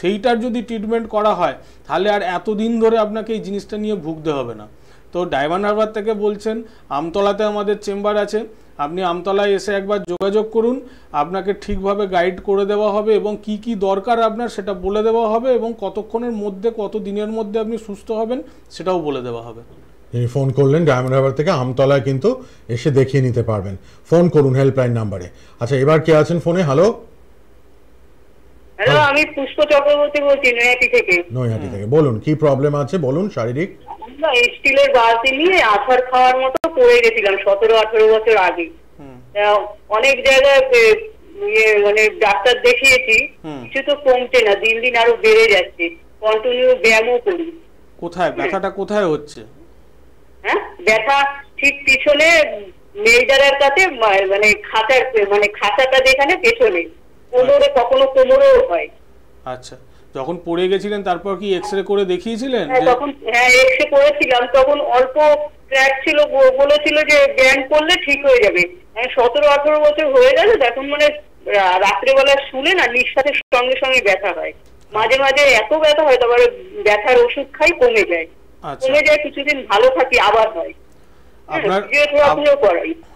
সেইটার যদি ট্রিটমেন্ট করা হয় তাহলে আর এতদিন ধরে আপনাকে এই জিনিসটা নিয়ে ভুগতে হবে না। তো ডায়মন্ড হারবার থেকে বলছেন, আমতলাতে আমাদের চেম্বার আছে, আপনি আমতলায় এসে একবার যোগাযোগ করুন, আপনাকে ঠিকভাবে গাইড করে দেওয়া হবে এবং কি কি দরকার আপনার সেটা বলে দেওয়া হবে, এবং কতক্ষণের মধ্যে কত দিনের মধ্যে আপনি সুস্থ হবেন সেটাও বলে দেওয়া হবে। তিনি ফোন করলেন ডায়মন্ড হারবার থেকে, আমতলায় কিন্তু এসে দেখিয়ে নিতে পারবেন। ফোন করুন হেল্পলাইন নাম্বারে। আচ্ছা, এবার কে আছেন ফোনে? হ্যালো, হ্যালো, আমি পুষ্প চক্রবর্তী বলছি নৈহাটি থেকে। নৈহাটি থেকে বলুন, কি প্রবলেম আছে বলুন। শারীরিক স্টিলের বালতি নিয়ে আছাড় খাওয়ার মতো পড়ে গেছিলাম 17-18 বছর আগে। অনেক জায়গায় মানে ডাক্তার দেখিয়েছি, কিছু তো কমছে না, দিন দিন আরো বেড়ে যাচ্ছে। কন্টিনিউ ব্যায়ামও করি। কোথায় ব্যথাটা কোথায় হচ্ছে? হ্যাঁ, ব্যথা ঠিক পিছনে মেলডারের কাছে, মানে খাঁচাটা যেখানে পেছনে কোমরে, কখনো কোমরেও হয়। আচ্ছা, যখন পড়ে গেছিলেন তারপর কি এক্সরে করে দেখিয়েছিলেন? তখন হ্যাঁ এক্সরে করেছিলাম, তখন অল্প ক্র্যাক ছিল, বলেছিল যে ব্যায়াম করলে ঠিক হয়ে যাবে। 17-18 বছর হয়ে গেল, এখন মানে রাত্রেবেলা শুলে না নিঃশ্বাসের সঙ্গে সঙ্গে ব্যথা হয়, মাঝে মাঝে এত ব্যথা হয়, তারপরে ব্যথার ওষুধ খাই, কমে যায়, কিছুদিন ভালো থাকি, আবার হয়।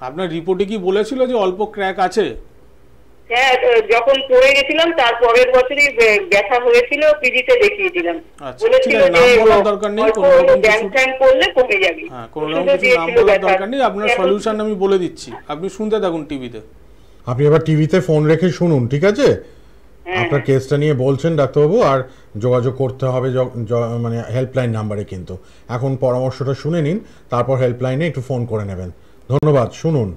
আপনার রিপোর্টে কি বলেছিল যে অল্প ক্র্যাক আছে? হ্যাঁ, যখন পড়ে গেছিলাম তার পরের বছরই ব্যথা হয়েছিল, পিজিতে দেখিয়েছিলাম, বলেছিল যে দরকার নেই, ব্যায়াম করলে কমে যাবে। হ্যাঁ, কোনো রকম কিছু নাম বলার দরকার নেই, আপনার সলিউশন আমি বলে দিচ্ছি, আপনি শুনতে থাকুন টিভিতে। আপনি এবার টিভিতে ফোন রেখে শুনুন, ঠিক আছে? আপনার কেসটা নিয়ে বলছেন ডাক্তারবাবু, আর যোগাযোগ করতে হবে মানে হেল্পলাইন নাম্বারে। কিন্তু এখন পরামর্শটা শুনে নিন, তারপর হেল্পলাইনে একটু ফোন করে নেবেন। ধন্যবাদ, শুনুন।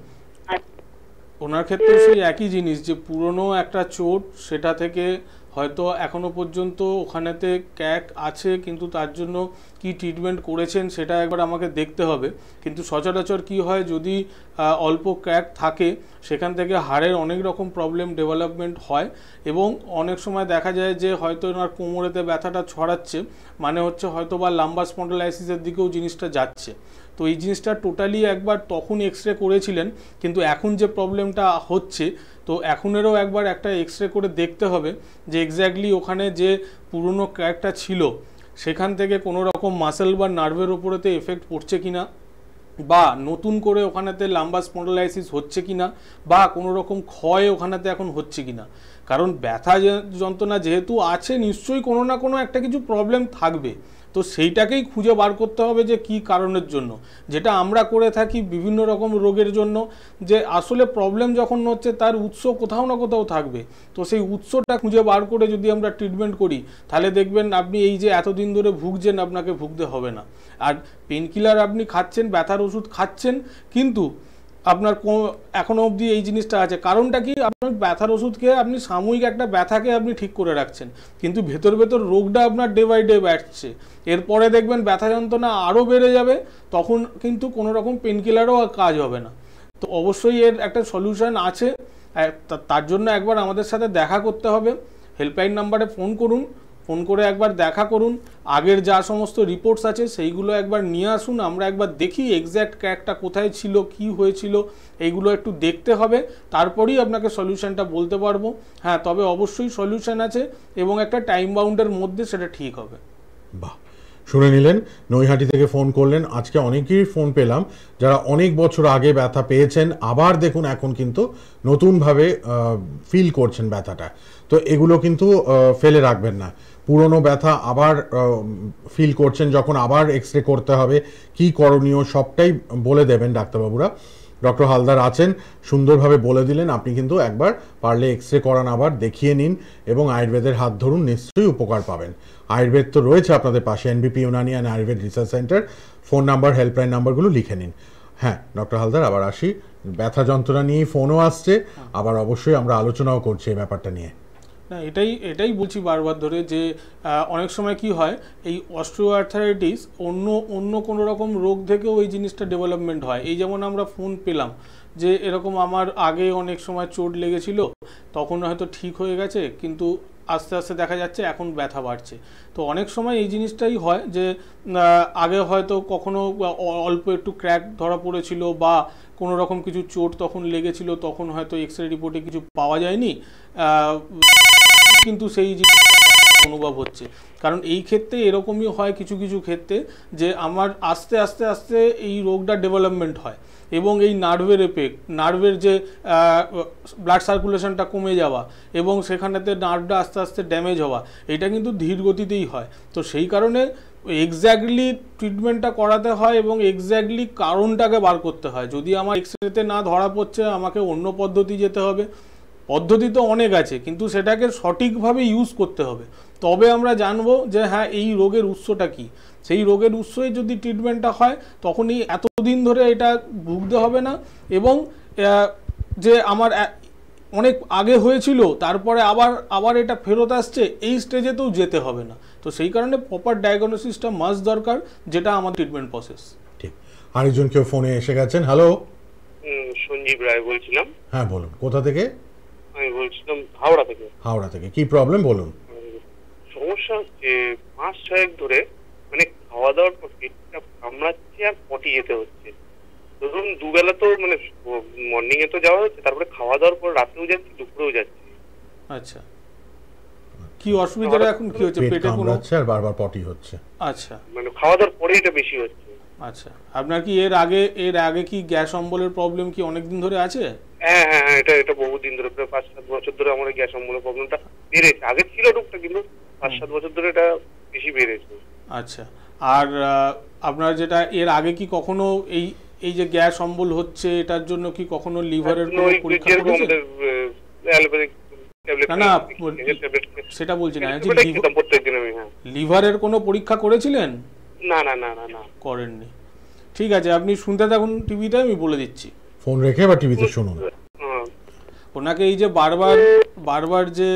ওনার ক্ষেত্রে সেই একই জিনিস, যে পুরনো একটা চোট, সেটা থেকে হয়তো এখনো পর্যন্ত ওখানেতে ক্র্যাক আছে, কিন্তু তার জন্য কি ট্রিটমেন্ট করেছেন সেটা একবার আমাকে দেখতে হবে। কিন্তু সচরাচর কি হয়, যদি অল্প ক্র্যাক থাকে সেখান থেকে হাড়ের অনেক রকম প্রবলেম ডেভেলপমেন্ট হয়, এবং অনেক সময় দেখা যায় যে হয়তো ওনার কোমরেতে ব্যথাটা ছড়াচ্ছে, মানে হচ্ছে হয়তো বা লাম্বার স্পন্ডালাইসিসের দিকেও জিনিসটা যাচ্ছে। তো এই জিনিসটা টোটালি একবার তখন এক্সরে করেছিলেন, কিন্তু এখন যে প্রবলেমটা হচ্ছে, তো এখনেরও একবার একটা এক্সরে করে দেখতে হবে যে এক্স্যাক্টলি ওখানে যে পুরনো ক্র্যাকটা ছিল সেখান থেকে কোনো রকম মাসেল বা নার্ভের ওপরেতে এফেক্ট পড়ছে কিনা, বা নতুন করে ওখানেতে লাম্বার স্পন্ডালাইসিস হচ্ছে কিনা, বা কোনো রকম ক্ষয় ওখানেতে এখন হচ্ছে কিনা। কারণ ব্যথা যন্ত্রণা যেহেতু আছে, নিশ্চয়ই কোনো না কোনো একটা কিছু প্রবলেম থাকবে। তো সেইটাকেই খুঁজে বার করতে হবে যে কি কারণের জন্য, যেটা আমরা করে থাকি বিভিন্ন রকম রোগের জন্য, যে আসলে প্রবলেম যখন হচ্ছে তার উৎস কোথাও না কোথাও থাকবে। তো সেই উৎসটা খুঁজে বার করে যদি আমরা ট্রিটমেন্ট করি, তাহলে দেখবেন আপনি এই যে এতদিন ধরে ভুগছেন, আপনাকে ভুগতে হবে না। আর পেনকিলার আপনি খাচ্ছেন, ব্যথার ওষুধ খাচ্ছেন, কিন্তু আপনার এখনো অবধি এই জিনিসটা আছে। কারণটা কি, আপনার ব্যথার ওষুধ খেয়ে আপনি সাময়িক একটা ব্যথাকে আপনি ঠিক করে রাখছেন, কিন্তু ভেতর ভেতর রোগটা আপনার ডে বাই ডে বাড়ছে। এরপরে দেখবেন ব্যথা যন্ত্রণা আরও বেড়ে যাবে, তখন কিন্তু কোনো রকম পেনকিলারও কাজ হবে না। তো অবশ্যই এর একটা সলিউশন আছে, তার জন্য একবার আমাদের সাথে দেখা করতে হবে। হেল্পলাইন নাম্বারে ফোন করুন, ফোন করে একবার দেখা করুন, আগের যা সমস্ত রিপোর্টস আছে সেইগুলো একবার নিয়ে আসুন, আমরা একবার দেখি এক্স্যাক্ট ক্র্যাকটা কোথায় ছিল, কি হয়েছিল, এইগুলো একটু দেখতে হবে, তারপরেই আপনাকে সলিউশনটা বলতে পারবো। হ্যাঁ, তবে অবশ্যই সলিউশন আছে, এবং একটা টাইম বাউন্ডের মধ্যে সেটা ঠিক হবে। বাহ, শুনে নিলেন, নৈহাটি থেকে ফোন করলেন। আজকে অনেকেই ফোন পেলাম যারা অনেক বছর আগে ব্যথা পেয়েছেন, আবার দেখুন এখন কিন্তু নতুনভাবে ফিল করছেন ব্যথাটা। তো এগুলো কিন্তু ফেলে রাখবেন না। পুরনো ব্যথা আবার ফিল করছেন, যখন আবার এক্সরে করতে হবে, কি করণীয় সবটাই বলে দেবেন ডাক্তারবাবুরা। ডক্টর হালদার আছেন, সুন্দরভাবে বলে দিলেন। আপনি কিন্তু একবার পারলে এক্সরে করান, আবার দেখিয়ে নিন এবং আয়ুর্বেদের হাত ধরুন, নিশ্চয়ই উপকার পাবেন। আয়ুর্বেদ তো রয়েছে আপনাদের পাশে, এনবিপি Unani and Ayurveda research centre. Phone number, helpline নাম্বারগুলো লিখে নিন। হ্যাঁ ডক্টর হালদার, আবার আসি, ব্যথা যন্ত্রণা নিয়েই ফোনও আসছে, আবার অবশ্যই আমরা আলোচনাও করছি এই ব্যাপারটা নিয়ে। না, এটাই বলছি বারবার ধরে যে অনেক সময় কি হয়, এই অস্টিওআর্থারাইটিস অন্য কোনো রকম রোগ থেকেও এই জিনিসটা ডেভেলপমেন্ট হয়। এই যেমন আমরা ফোন পেলাম যে এরকম আমার আগে অনেক সময় চোট লেগেছিল, তখন হয়তো ঠিক হয়ে গেছে, কিন্তু আস্তে আস্তে দেখা যাচ্ছে এখন ব্যথা বাড়ছে। তো অনেক সময় এই জিনিসটাই হয় যে আগে হয়তো কখনো অল্প একটু ক্র্যাক ধরা পড়েছিল বা কোনো রকম কিছু চোট তখন লেগেছিল, তখন হয়তো এক্সরে রিপোর্টে কিছু পাওয়া যায়নি, কিন্তু সেই জিনিসটা অনুভব হচ্ছে। কারণ এই ক্ষেত্রে এরকমই হয় কিছু কিছু ক্ষেত্রে যে আমার আস্তে আস্তে আস্তে এই রোগটা ডেভেলপমেন্ট হয় এবং এই নার্ভের এফেক্ট, নার্ভের যে ব্লাড সার্কুলেশনটা কমে যাওয়া এবং সেখানেতে নার্ভটা আস্তে আস্তে ড্যামেজ হওয়া, এটা কিন্তু ধীর গতিতেই হয়। তো সেই কারণে এক্স্যাক্টলি ট্রিটমেন্টটা করাতে হয় এবং এক্স্যাক্টলি কারণটাকে বার করতে হয়। যদি আমার এক্সরেতে না ধরা পড়ছে, আমাকে অন্য পদ্ধতি যেতে হবে। পদ্ধতি তো অনেক আছে, কিন্তু সেটাকে সঠিকভাবে ইউজ করতে হবে, তবে আমরা জানবো যে হ্যাঁ এই রোগের উৎসটা কী। সেই রোগের উৎসই যদি ট্রিটমেন্টটা হয়, তখনই এতদিন ধরে এটা ভুগতে হবে না এবং যে আমার অনেক আগে হয়েছিল তারপরে আবার এটা ফেরত আসছে, এই স্টেজেতেও যেতে হবে না। তো সেই কারণে প্রপার ডায়াগনোসিসটা মাস্ট দরকার, যেটা আমাদের ট্রিটমেন্ট প্রসেস। ঠিক, আরেকজন কেউ ফোনে এসে গেছেন। হ্যালো, সঞ্জীব রায় বলছিলাম। হ্যাঁ বলুন, কোথা থেকে? আমি বলছিলাম হাওড়া থেকে। হাওড়া থেকে, কি প্রবলেম বলুন? সমস্যা হচ্ছে 5-6 ধরে মানে খাওয়া দাওয়ার পর পেটটা কামড়াচ্ছে আর পটি যেতে হচ্ছে। ধরুন দুবেলা তো মানে মর্নিং এ তো যাওয়া হচ্ছে, তারপরে খাওয়া দাওয়ার পর রাতেও যাচ্ছি, দুপুরেও যাচ্ছি। আচ্ছা, কি অসুবিধাটা এখন কি হচ্ছে? পেটে কামড়াচ্ছে আর বারবার পটি হচ্ছে। আচ্ছা, মানে খাওয়া দাওয়ার পরে এটা বেশি হচ্ছে। আচ্ছা, আপনার কি এর আগে কি গ্যাস অম্বলের প্রবলেম কি অনেক দিন ধরে আছে? হ্যাঁ হ্যাঁ, এটা বহুদিন ধরে, প্রায় 5-7 বছর ধরে আমার গ্যাস অম্বলের প্রবলেমটা বেড়েছে। আগে ছিল রোগটা, কিন্তু 5-7 বছর ধরে এটা বেশি বেড়েছে। আচ্ছা, আর আপনার যেটা এর আগে কি কখনো এই যে গ্যাস অম্বল হচ্ছে, এটার জন্য কি কখনো লিভারের কোনো পরীক্ষা করেছেন? না, সেটা বলছি না, লিভারের কোনো পরীক্ষা করেছিলেন? না না না না না, করেননি। ঠিক আছে, আপনি শুনতে থাকুন টিভিতে, আমি বলে দিচ্ছি। ফোন রেখে বা টিভিতে শুনুন। ওনাকে এই যে বারবার যে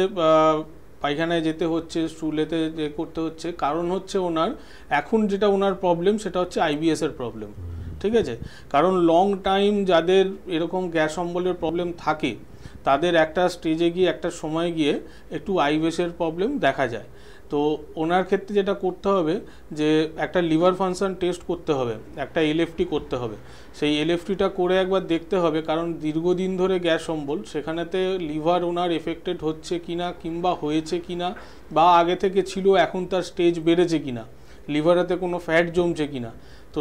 পায়খানায় যেতে হচ্ছে, স্টুলেতে যে করতে হচ্ছে, কারণ হচ্ছে ওনার এখন যেটা ওনার প্রবলেম, সেটা হচ্ছে আইবিএস এর প্রবলেম। ঠিক আছে, কারণ লং টাইম যাদের এরকম গ্যাস অম্বলের প্রবলেম থাকে, তাদের একটা স্টেজে গিয়ে একটা সময় গিয়ে একটু আইবিএস এর প্রবলেম দেখা যায়। তো ওনার ক্ষেত্রে যেটা করতে হবে যে একটা লিভার ফাংশন টেস্ট করতে হবে, একটা এলএফটি করতে হবে। সেই এলএফটিটা করে একবার দেখতে হবে, কারণ দীর্ঘদিন ধরে গ্যাস অম্বল, সেখানেতে লিভার ওনার এফেক্টেড হচ্ছে কিনা, কিংবা হয়েছে কিনা, বা আগে থেকে ছিল এখন তার স্টেজ বেড়েছে কিনা, লিভারেতে কোনো ফ্যাট জমছে কিনা। তো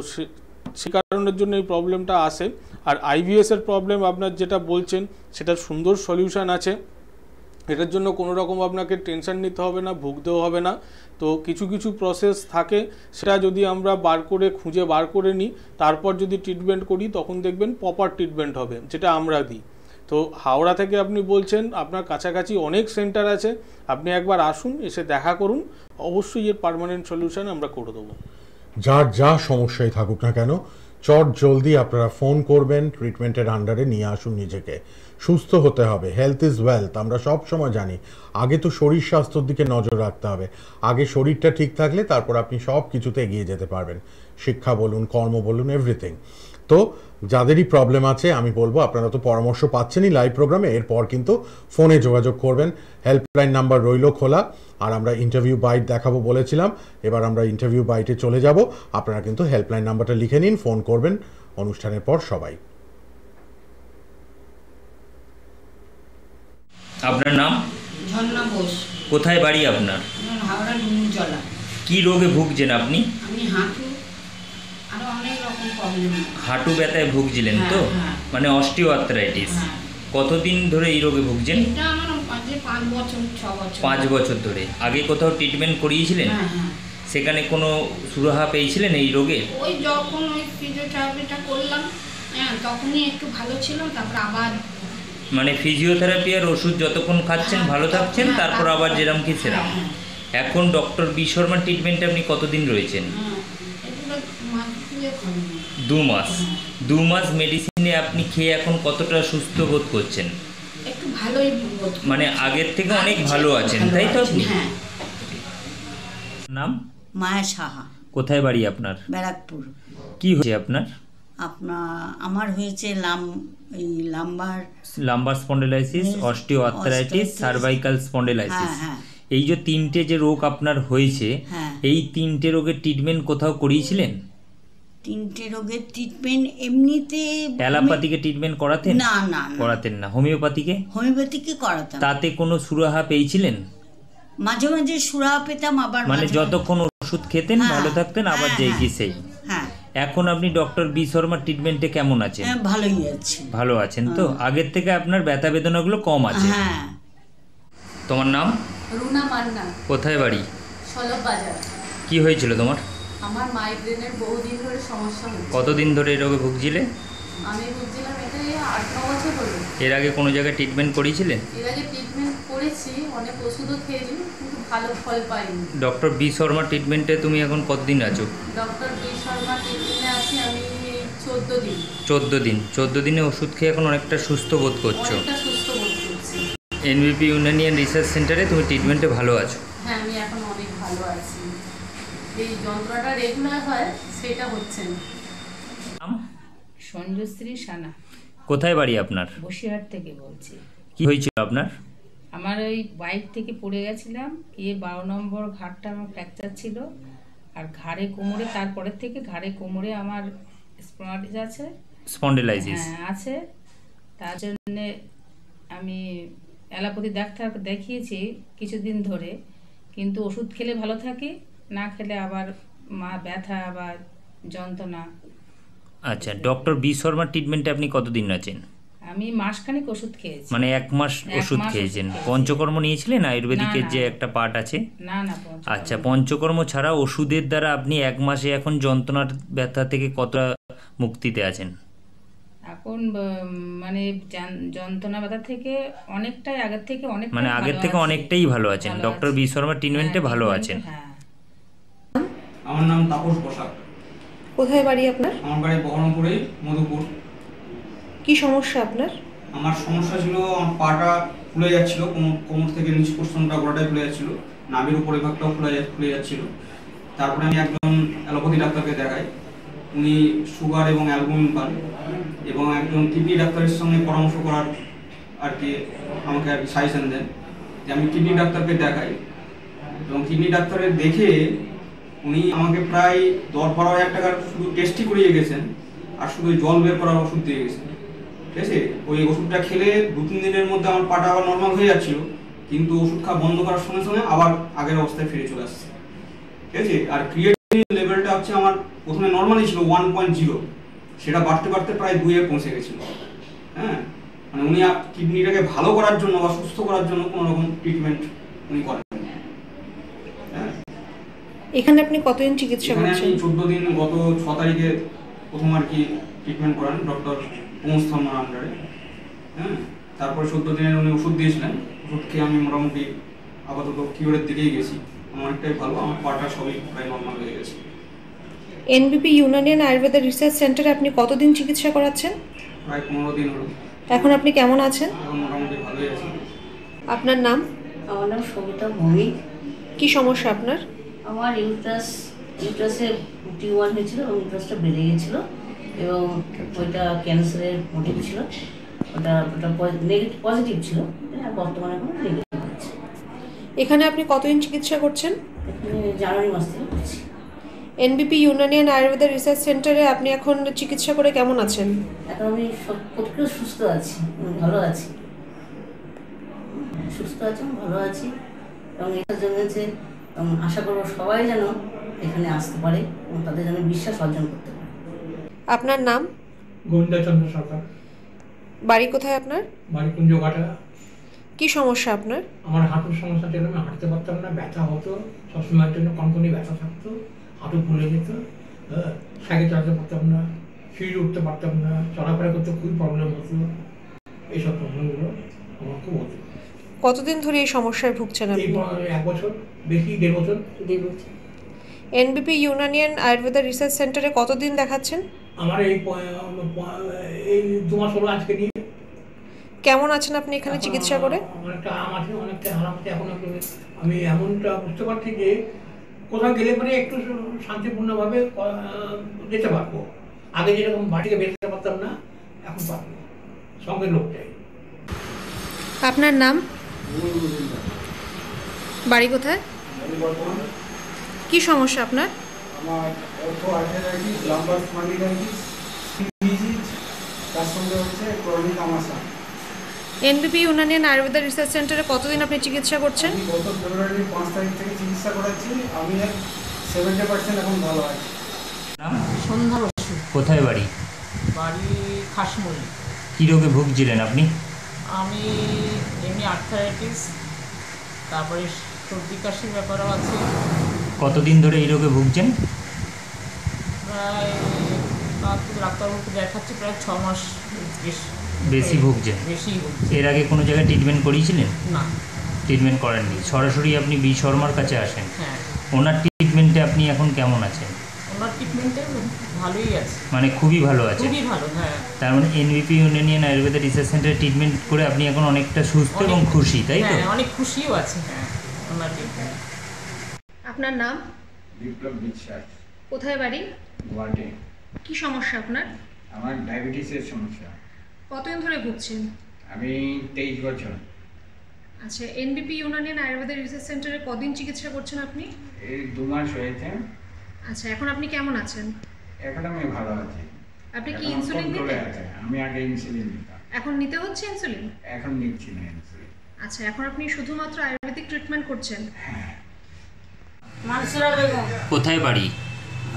সে কারণের জন্য এই প্রবলেমটা আসে। আর আইবিএস এর প্রবলেম আপনার যেটা বলছেন, সেটা সুন্দর সলিউশন আছে। এটার জন্য কোনো রকম আপনাকে টেনশন নিতে হবে না, ভুগতেও হবে না। তো কিছু কিছু প্রসেস থাকে, সেটা যদি আমরা খুঁজে বার করে নিই, তারপর যদি ট্রিটমেন্ট করি, তখন দেখবেন প্রপার ট্রিটমেন্ট হবে, যেটা আমরা দিই। তো হাওড়া থেকে আপনি বলছেন, আপনার কাছাকাছি অনেক সেন্টার আছে, আপনি একবার আসুন, এসে দেখা করুন, অবশ্যই এর পার্মানেন্ট সলিউশন আমরা করে দেবো। যার যা সমস্যাই থাকুক না কেন, চট জলদি আপনারা ফোন করবেন, ট্রিটমেন্টের আন্ডারে নিয়ে আসুন নিজেকে। সুস্থ হতে হবে, হেলথ ইজ ওয়েলথ, আমরা সব সময় জানি। আগে তো শরীর স্বাস্থ্যের দিকে নজর রাখতে হবে। আগে শরীরটা ঠিক থাকলে তারপর আপনি সব কিছুতে এগিয়ে যেতে পারবেন, শিক্ষা বলুন, কর্ম বলুন, এভরিথিং। তো যাদেরই প্রবলেম আছে, আমি বলবো আপনারা তো পরামর্শ পাচ্ছেনই লাইভ প্রোগ্রামে, এরপর কিন্তু ফোনে যোগাযোগ করবেন। হেল্পলাইন নাম্বার রইল খোলা। আর আমরা ইন্টারভিউ বাইট দেখাবো বলেছিলাম, এবার আমরা ইন্টারভিউ বাইটে চলে যাব। আপনারা কিন্তু হেল্পলাইন নাম্বারটা লিখে নিন, ফোন করবেন অনুষ্ঠানের পর সবাই। আপনার নাম? ঝর্ণা বোস। কোথায় বাড়ি আপনার? হাওড়া ডুমুরজলা। কি রোগে ভুগছেন আপনি? আমি হাঁটু আর অনেক রকম প্রবলেম। হাঁটু ব্যথায় ভুগছিলেন তো? মানে অস্টিওআর্থ্রাইটিস। কতদিন ধরে এই রোগে ভুগছেন? এটা আমার 5 বছর 6 বছর। 5 বছর ধরে। আগে কোথাও ট্রিটমেন্ট করিয়েছিলেন? সেখানে কোনো সুরাহা পেয়েছিলেন এই রোগে? ওই যখন ওই ফিজিওথেরাপিটা করলাম, হ্যাঁ তখনই একটু ভালো ছিল, তারপর আবার মানে ফিজিওথেরাপি আর ওষুধ যতক্ষণ খাচ্ছেন ভালো থাকছেন, তারপর আবার যেরকম কি সেরকম। এখন ডক্টর বি শর্মা ট্রিটমেন্টে আপনি কতদিন রয়েছেন? 2 মাস। 2 মাস মেডিসিনে আপনি খেয়ে এখন কতটা সুস্থ বোধ করছেন? একটু ভালোই বোধ, মানে আগের থেকে অনেক ভালো আছেন, তাই তো? আপনি হ্যাঁ। নাম? মায়া সাহা। কোথায় বাড়ি আপনার? ব্যারাকপুর। কি হয়েছে আপনার? আমার হয়েছে lumber spondylosis, osteoarthritis, cervical spondylosis. এই যে 3টে যে রোগ আপনার হয়েছে, এই 3টে রোগের ট্রিটমেন্ট কোথাও করিয়েছিলেন? 3টে রোগের ট্রিটমেন্ট এমনিতে অ্যালোপ্যাথিকে ট্রিটমেন্ট করাতেন? না না করাতেন না। হোমিওপ্যাথিকে? হোমিওপ্যাথিকে করাতাম। তাতে কোনো সুরাহা পেয়েছিলেন? মাঝে মাঝে সুরাহা পেতাম, আবার মানে যতক্ষণ ওষুধ খেতেন ভালো থাকতেন, আবার যেই কি সেই। হ্যাঁ। এখন আপনি ডক্টর বি শর্মা ট্রিটমেন্টে কেমন আছেন? হ্যাঁ ভালোই আছি। ভালো আছেন তো? আগের থেকে আপনার ব্যথা বেদনাগুলো কম আছে? হ্যাঁ। তোমার নাম? রুনা মান্না। কোথায় বাড়ি? সলভ বাজার। কি হয়েছিল তোমার? আমার মাইগ্রেনের বহুদিন ধরে সমস্যা হচ্ছে। কতদিন ধরে এই রোগে ভুগছিলে? আমি ভুগছিলাম এটা 8-9 বছর হলো। এর আগে কোনো জায়গায় ট্রিটমেন্ট করিয়েছিলেন? এর আগে ট্রিটমেন্ট করেছি, অনেক ওষুধও খেয়েছি, কিন্তু ভালো ফল পাইনি। ডক্টর বি শর্মা ট্রিটমেন্টে তুমি এখন কতদিন আছো? ডক্টর বি শর্মা ট্রিটমেন্টে আছি আমি 14 দিন। 14 দিন। 14 দিনে ওষুধ খেয়ে এখন অনেকটা সুস্থ বোধ করছো? অনেকটা সুস্থ বোধ করছি। এনবিপি ইউনানিয়ান রিসার্চ সেন্টারে তুমি ট্রিটমেন্টে ভালো আছো? হ্যাঁ আমি এখন অনেক ভালো আছি। এই যন্ত্রণাটা রেগুলার হয়, সেটা হচ্ছে না। সঞ্জশ্রী সানা। কোথায় বাড়ি আপনার? বসিরহাট থেকে বলছি। কি হয়েছিল আপনার? আমার ওই বাইক থেকে পড়ে গেছিলাম, গিয়ে 12 নম্বর ঘাড়টা আমার ফ্র্যাকচার ছিল, আর ঘাড়ে কোমরে, তারপরের থেকে ঘাড়ে কোমরে আমার স্পন্ডিলাইসিস আছে। তার জন্যে আমি অ্যালোপ্যাথি ডাক্তার দেখিয়েছি কিছুদিন ধরে, কিন্তু ওষুধ খেলে ভালো থাকি, না খেলে আবার ব্যথা আবার যন্ত্রণা। আচ্ছা, ডক্টর বি শর্মা ট্রিটমেন্টে আপনি কতদিন আছেন? আমি মাসখানেক ওষুধ খেয়েছি। মানে 1 মাস ওষুধ খেয়েছেন? পঞ্চকর্ম নিয়েছিলেন আয়ুর্বেদিকের যে একটা পার্ট আছে? না না। আচ্ছা, পঞ্চকর্ম ছাড়া ওষুধের দ্বারা আপনি 1 মাসে এখন যন্ত্রণার ব্যথা থেকে কতটা মুক্তিতে আছেন? এখন মানে যন্ত্রণা ব্যথা থেকে অনেকটাই আগের থেকে অনেক, মানে আগের থেকে অনেকটাই ভালো আছেন। ডক্টর বি শর্মা ট্রিটমেন্টে ভালো আছেন। আমার নাম তাপস বসাক। কোথায় বাড়ি আপনার? আমার বাড়ি বহরমপুরে, মধুপুর। কি সমস্যা আপনার? আমার সমস্যা ছিল, আমার পাটা ফুলে যাচ্ছিল, কোমর থেকে নিচ পর্যন্ত গোড়াটাই ফুলে যাচ্ছিল, নাভির উপরে ভাগটাও ফুলে যাচ্ছিল। তারপরে আমি একজন অ্যালোপ্যাথি ডাক্তারকে দেখাই, উনি সুগার এবং অ্যালবুমিন পান, এবং একজন কিডনি ডাক্তারের সঙ্গে পরামর্শ করার আর কি আমাকে আর কি সাজেশন দেন যে আমি কিডনি ডাক্তারকে দেখাই। এবং কিডনি ডাক্তারের দেখে উনি আমাকে প্রায় 10-12 হাজার টাকার শুধু টেস্টই করিয়ে গেছেন, আর শুধু জল বের করার ওষুধ দিয়ে গেছেন। ঠিক আছে, ওই ওষুধটা খেলে 2-3 দিনের মধ্যে আমার পাটা আবার নর্মাল হয়ে যাচ্ছিল, কিন্তু ওষুধ খাওয়া বন্ধ করার সঙ্গে সঙ্গে আবার আগের অবস্থায় ফিরে চলে আসছে। ঠিক আছে, আর ক্রিয়েটিনিন লেভেলটা হচ্ছে আমার প্রথমে নর্মালই ছিল 1.0, সেটা বাড়তে বাড়তে প্রায় 2-এ পৌঁছে গেছিল। হ্যাঁ, মানে উনি কিডনিটাকে ভালো করার জন্য বা সুস্থ করার জন্য কোনো রকম ট্রিটমেন্ট উনি করেন। এখানে আপনি কতদিন চিকিৎসা করছেন? 14 দিন, গত 6 তারিখে প্রথম আর কি ট্রিটমেন্ট করেন ডক্টর প্রমোদ শর্মার আন্ডারে। হ্যাঁ, তারপরে 14 দিনের উনি ওষুধ দিয়েছিলেন, ওষুধ খেয়ে আমি মোটামুটি আপাতত কিওরের দিকেই গেছি, অনেকটাই ভালো, আমার পাটা সবই প্রায় নর্মাল হয়ে গেছে। এনবিপি ইউনানিয়ান আয়ুর্বেদ রিসার্চ সেন্টারে আপনি কতদিন চিকিৎসা করাচ্ছেন? প্রায় 15 দিন হলো। এখন আপনি কেমন আছেন? এখন মোটামুটি ভালোই আছি। আপনার নাম? আমার নাম সবিতা ভৌমিক। কি সমস্যা আপনার? আমার ইউট্রাসে টিউমার হয়েছিল এবং ইউট্রাসটা বেড়ে গেছিল, এবং ওইটা ক্যান্সারের মোটিভ ছিল, ওটা নেগেটিভ পজিটিভ ছিল, বর্তমানে এখন নেগেটিভ হচ্ছে। এখানে আপনি কতদিন চিকিৎসা করছেন? জানুয়ারি মাস থেকে করছি। এনবিপি ইউনানিয়ান আয়ুর্বেদ রিসার্চ সেন্টারে আপনি এখন চিকিৎসা করে কেমন আছেন? এখন আমি প্রত্যেক সুস্থ আছি, ভালো আছি, সুস্থ আছি, ভালো আছি, এবং এটার জন্য যে আশা করবো সবাই যেন এখানে আসতে পারে এবং তাদের যেন বিশ্বাস অর্জন করতে পারে। আপনার নাম? গোবিন্দচন্দ্র সরকার। বাড়ি কোথায় আপনার? বাড়ি কুঞ্জঘাটা। কি সমস্যা আপনার? আমার হাঁটুর সমস্যা ছিল, আমি হাঁটতে পারতাম না, ব্যথা হতো সবসময়ের জন্য, কনকনি ব্যথা থাকতো, হাঁটু ফুলে যেত, সাইকেল চালাতে পারতাম না, সিঁড়ি উঠতে পারতাম না, চলাফেরা করতে খুবই প্রবলেম হতো। এইসব প্রবলেমগুলো আমার খুব হতো। কতদিন ধরে এই সমস্যায় ভুগছেন আপনি? 1 বছর, বেশি 1.5 বছর। এনবিপি ইউনানিয়ান আয়ুর্বেদা রিসার্চ সেন্টারে কতদিন দেখাচ্ছেন? আমার এই 2 মাস হলো আজকে নিয়ে। কেমন আছেন আপনি এখানে চিকিৎসা করে? অনেকটা আরাম আছে, অনেকটা আরাম আছে। এখন আমি এমনটা বুঝতে পারছি যে কোথাও গেলে পরে একটু শান্তিপূর্ণভাবে যেতে পারবো। আগে যেরকম বাড়িতে বেরোতে পারতাম না, এখন পারবো। সঙ্গে লোক চাই। আপনার নাম? বাড়ি কোথায়? কি সমস্যা আপনার? আমার অর্থোআর্থারাইটিস, লাম্বার স্পন্ডিলাইটিস, সিভিজিট, তার সঙ্গে হচ্ছে ক্রনিক আমাশা। এনবিপি ইউনানিয়ান আয়ুর্বেদা রিসার্চ সেন্টারে কতদিন আপনি চিকিৎসা করছেন? গত ফেব্রুয়ারির 5 তারিখ থেকে চিকিৎসা করাচ্ছি। আমি 70% এখন ভালো আছি। সন্ধ্যা বসু। কোথায় বাড়ি? বাড়ি খাসমুড়ি। কী রোগে ভুগছিলেন আপনি? আমি এমনি আর্থারাইটিস, তারপরে সর্দি কাশির ব্যাপারও আছে। কতদিন ধরে এই রোগে ভুগছেন? প্রায় ডাক্তারবাবুকে দেখাচ্ছি প্রায় 6 মাস বেশি ভুগছেন? বেশি। এর আগে কোনো জায়গায় ট্রিটমেন্ট করিয়েছিলেন? না, ট্রিটমেন্ট করেননি। সরাসরি আপনি বি শর্মার কাছে আসেন। হ্যাঁ। ওনার ট্রিটমেন্টে আপনি এখন কেমন আছেন? ওনার ট্রিটমেন্টে ভালোই আছে। মানে খুবই ভালো আছে? খুবই ভালো, হ্যাঁ। তার মানে এনবিপি ইউনানিয়ান আয়ুর্বেদা রিসার্চ সেন্টারে ট্রিটমেন্ট করে আপনি এখন অনেকটা সুস্থ এবং খুশি, তাই তো? হ্যাঁ, অনেক খুশিও আছে। হ্যাঁ, ওনার ট্রিটমেন্ট। আপনার নাম? বিপ্লব বিশ্বাস। কোথায় বাড়ি? গুয়াহাটি। কি সমস্যা আপনার? আমার ডায়াবেটিসের সমস্যা। কতদিন ধরে ভুগছেন? আমি 23 বছর। আচ্ছা, এনবিপি ইউনানিয়ান আয়ুর্বেদা রিসার্চ সেন্টারে কদিন চিকিৎসা করছেন আপনি? এই 2 মাস হয়েছে। আচ্ছা, এখন আপনি কেমন আছেন? এখন আমি ভালো আছি। আপনি কি ইনসুলিন নিতেন? আমি আগে ইনসুলিন নিতাম। এখন নিতে হচ্ছে ইনসুলিন? এখন নিচ্ছি না ইনসুলিন। আচ্ছা, এখন আপনি শুধুমাত্র আয়ুর্বেদিক ট্রিটমেন্ট করছেন? হ্যাঁ। মানসুরা বেগম। কোথায় বাড়ি?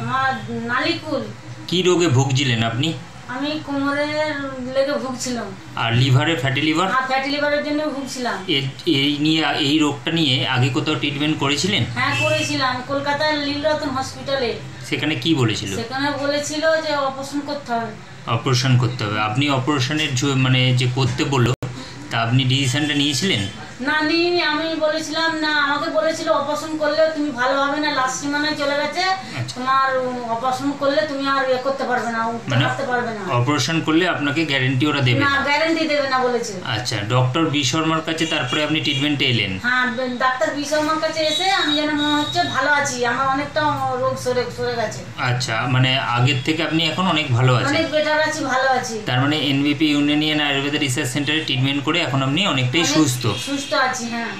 আমার নালিকুল। কি রোগে ভুগছিলেন আপনি? আমি কোমরের লেগে ভুগছিলাম। আর লিভারে, ফ্যাটি লিভার? হ্যাঁ, ফ্যাটি লিভারের জন্য ভুগছিলাম। এই রোগটা নিয়ে আগে কোথাও ট্রিটমেন্ট করেছিলেন? হ্যাঁ, করেছিলাম কলকাতার লীলরতন হসপিটালে। সেখানে কি বলেছিল? সেখানে বলেছিল যে অপারেশন করতে হবে। অপারেশন করতে হবে। আপনি অপারেশনের মানে যে করতে বললো, তা আপনি ডিসিশনটা নিয়েছিলেন? না, নিইনি। আমি বলেছিলাম না, আমাকে বলেছিল অপারেশন করলে তুমি ভালো হবে না, লাস্ট সীমানায় চলে গেছে, তোমার অপারেশন করলে তুমি আর করতে পারবে না, উঠতে পারতে পারবে না। অপারেশন করলে আপনাকে গ্যারান্টি ওরা দেবে না? গ্যারান্টি দেবে না বলেছে। আচ্ছা, ডক্টর বি শর্মার কাছে তারপরে আপনি ট্রিটমেন্টে এলেন? হ্যাঁ, ডাক্তার বি শর্মার কাছে এসে আমি যেন মনে হচ্ছে ভালো আছি, আমার অনেকটা রোগ সরে গেছে। আচ্ছা, মানে আগের থেকে আপনি এখন অনেক ভালো আছেন? অনেক বেটার আছি, ভালো আছি। তার মানে এনবিপি ইউনানিয়ান আয়ুর্বেদা রিসার্চ সেন্টারে ট্রিটমেন্ট করে এখন আপনি অনেকটাই সুস্থ আছি। হ্যাঁ।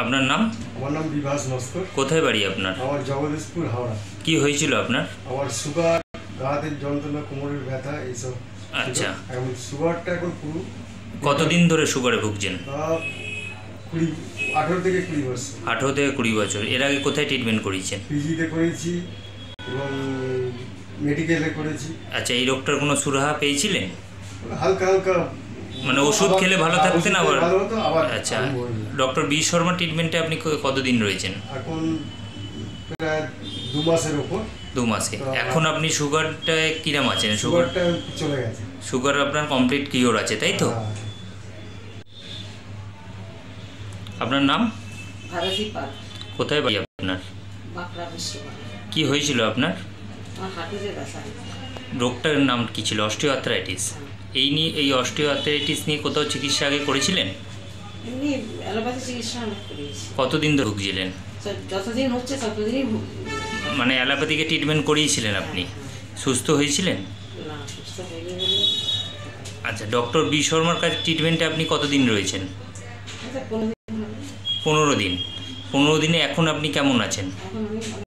আপনার নাম? আমার নাম বিভাস নস্কর। কোথায় বাড়ি আপনার? আমার জগদীশপুর, হাওড়া। কি হয়েছিল আপনার? আমার সুগার, গাঁটের যন্ত্রণা, কোমরের ব্যথা, এইসব। আচ্ছা, এখন সুগারটা এখন পুরো। কতদিন ধরে সুগারে ভুগছেন? 18 থেকে 20 বছর। 18 থেকে 20 বছর। এর আগে কোথায় ট্রিটমেন্ট করেছেন? পিজিতে করেছি এবং মেডিকেলে করেছি। আচ্ছা, এই রোগটার কোনো সুরাহা পেয়েছিলেন? হালকা হালকা, মানে ওষুধ খেলে ভালো থাকতেন আবার? আচ্ছা, ডক্টর বি শর্মা ট্রিটমেন্টে আপনি কতদিন রয়েছেন? এখন প্রায় 2 মাসের উপর। 2 মাসে। এখন আপনি সুগারটা কিরম আছেন? সুগারটা চলে গেছে। সুগার আপনার কমপ্লিট কিওর আছে, তাই তো? আপনার নাম? ভারতী পাল। কোথায় বাড়ি আপনার? বাঁকড়া বিশ্বভারতী। কি হয়েছিল আপনার? আমার হাঁটুতে ব্যথা। রোগটার নাম কি ছিল? অস্টিওআর্থ্রাইটিস। এই অস্টিওআর্থ্রাইটিস নিয়ে কোথাও চিকিৎসা আগে করেছিলেন? এমনি অ্যালোপ্যাথি চিকিৎসা অনেক করেছি। কতদিন ধরে ভুগছিলেন? যতদিন হচ্ছে ততদিনই মানে অ্যালোপ্যাথিকে ট্রিটমেন্ট করিয়েছিলেন আপনি? সুস্থ হয়েছিলেন? না, সুস্থ হয়নি। আচ্ছা, ডক্টর বি শর্মার কাছে ট্রিটমেন্টে আপনি কতদিন রয়েছেন? 15 দিন। 15 দিন। 15 দিনে এখন আপনি কেমন আছেন? এখন আমি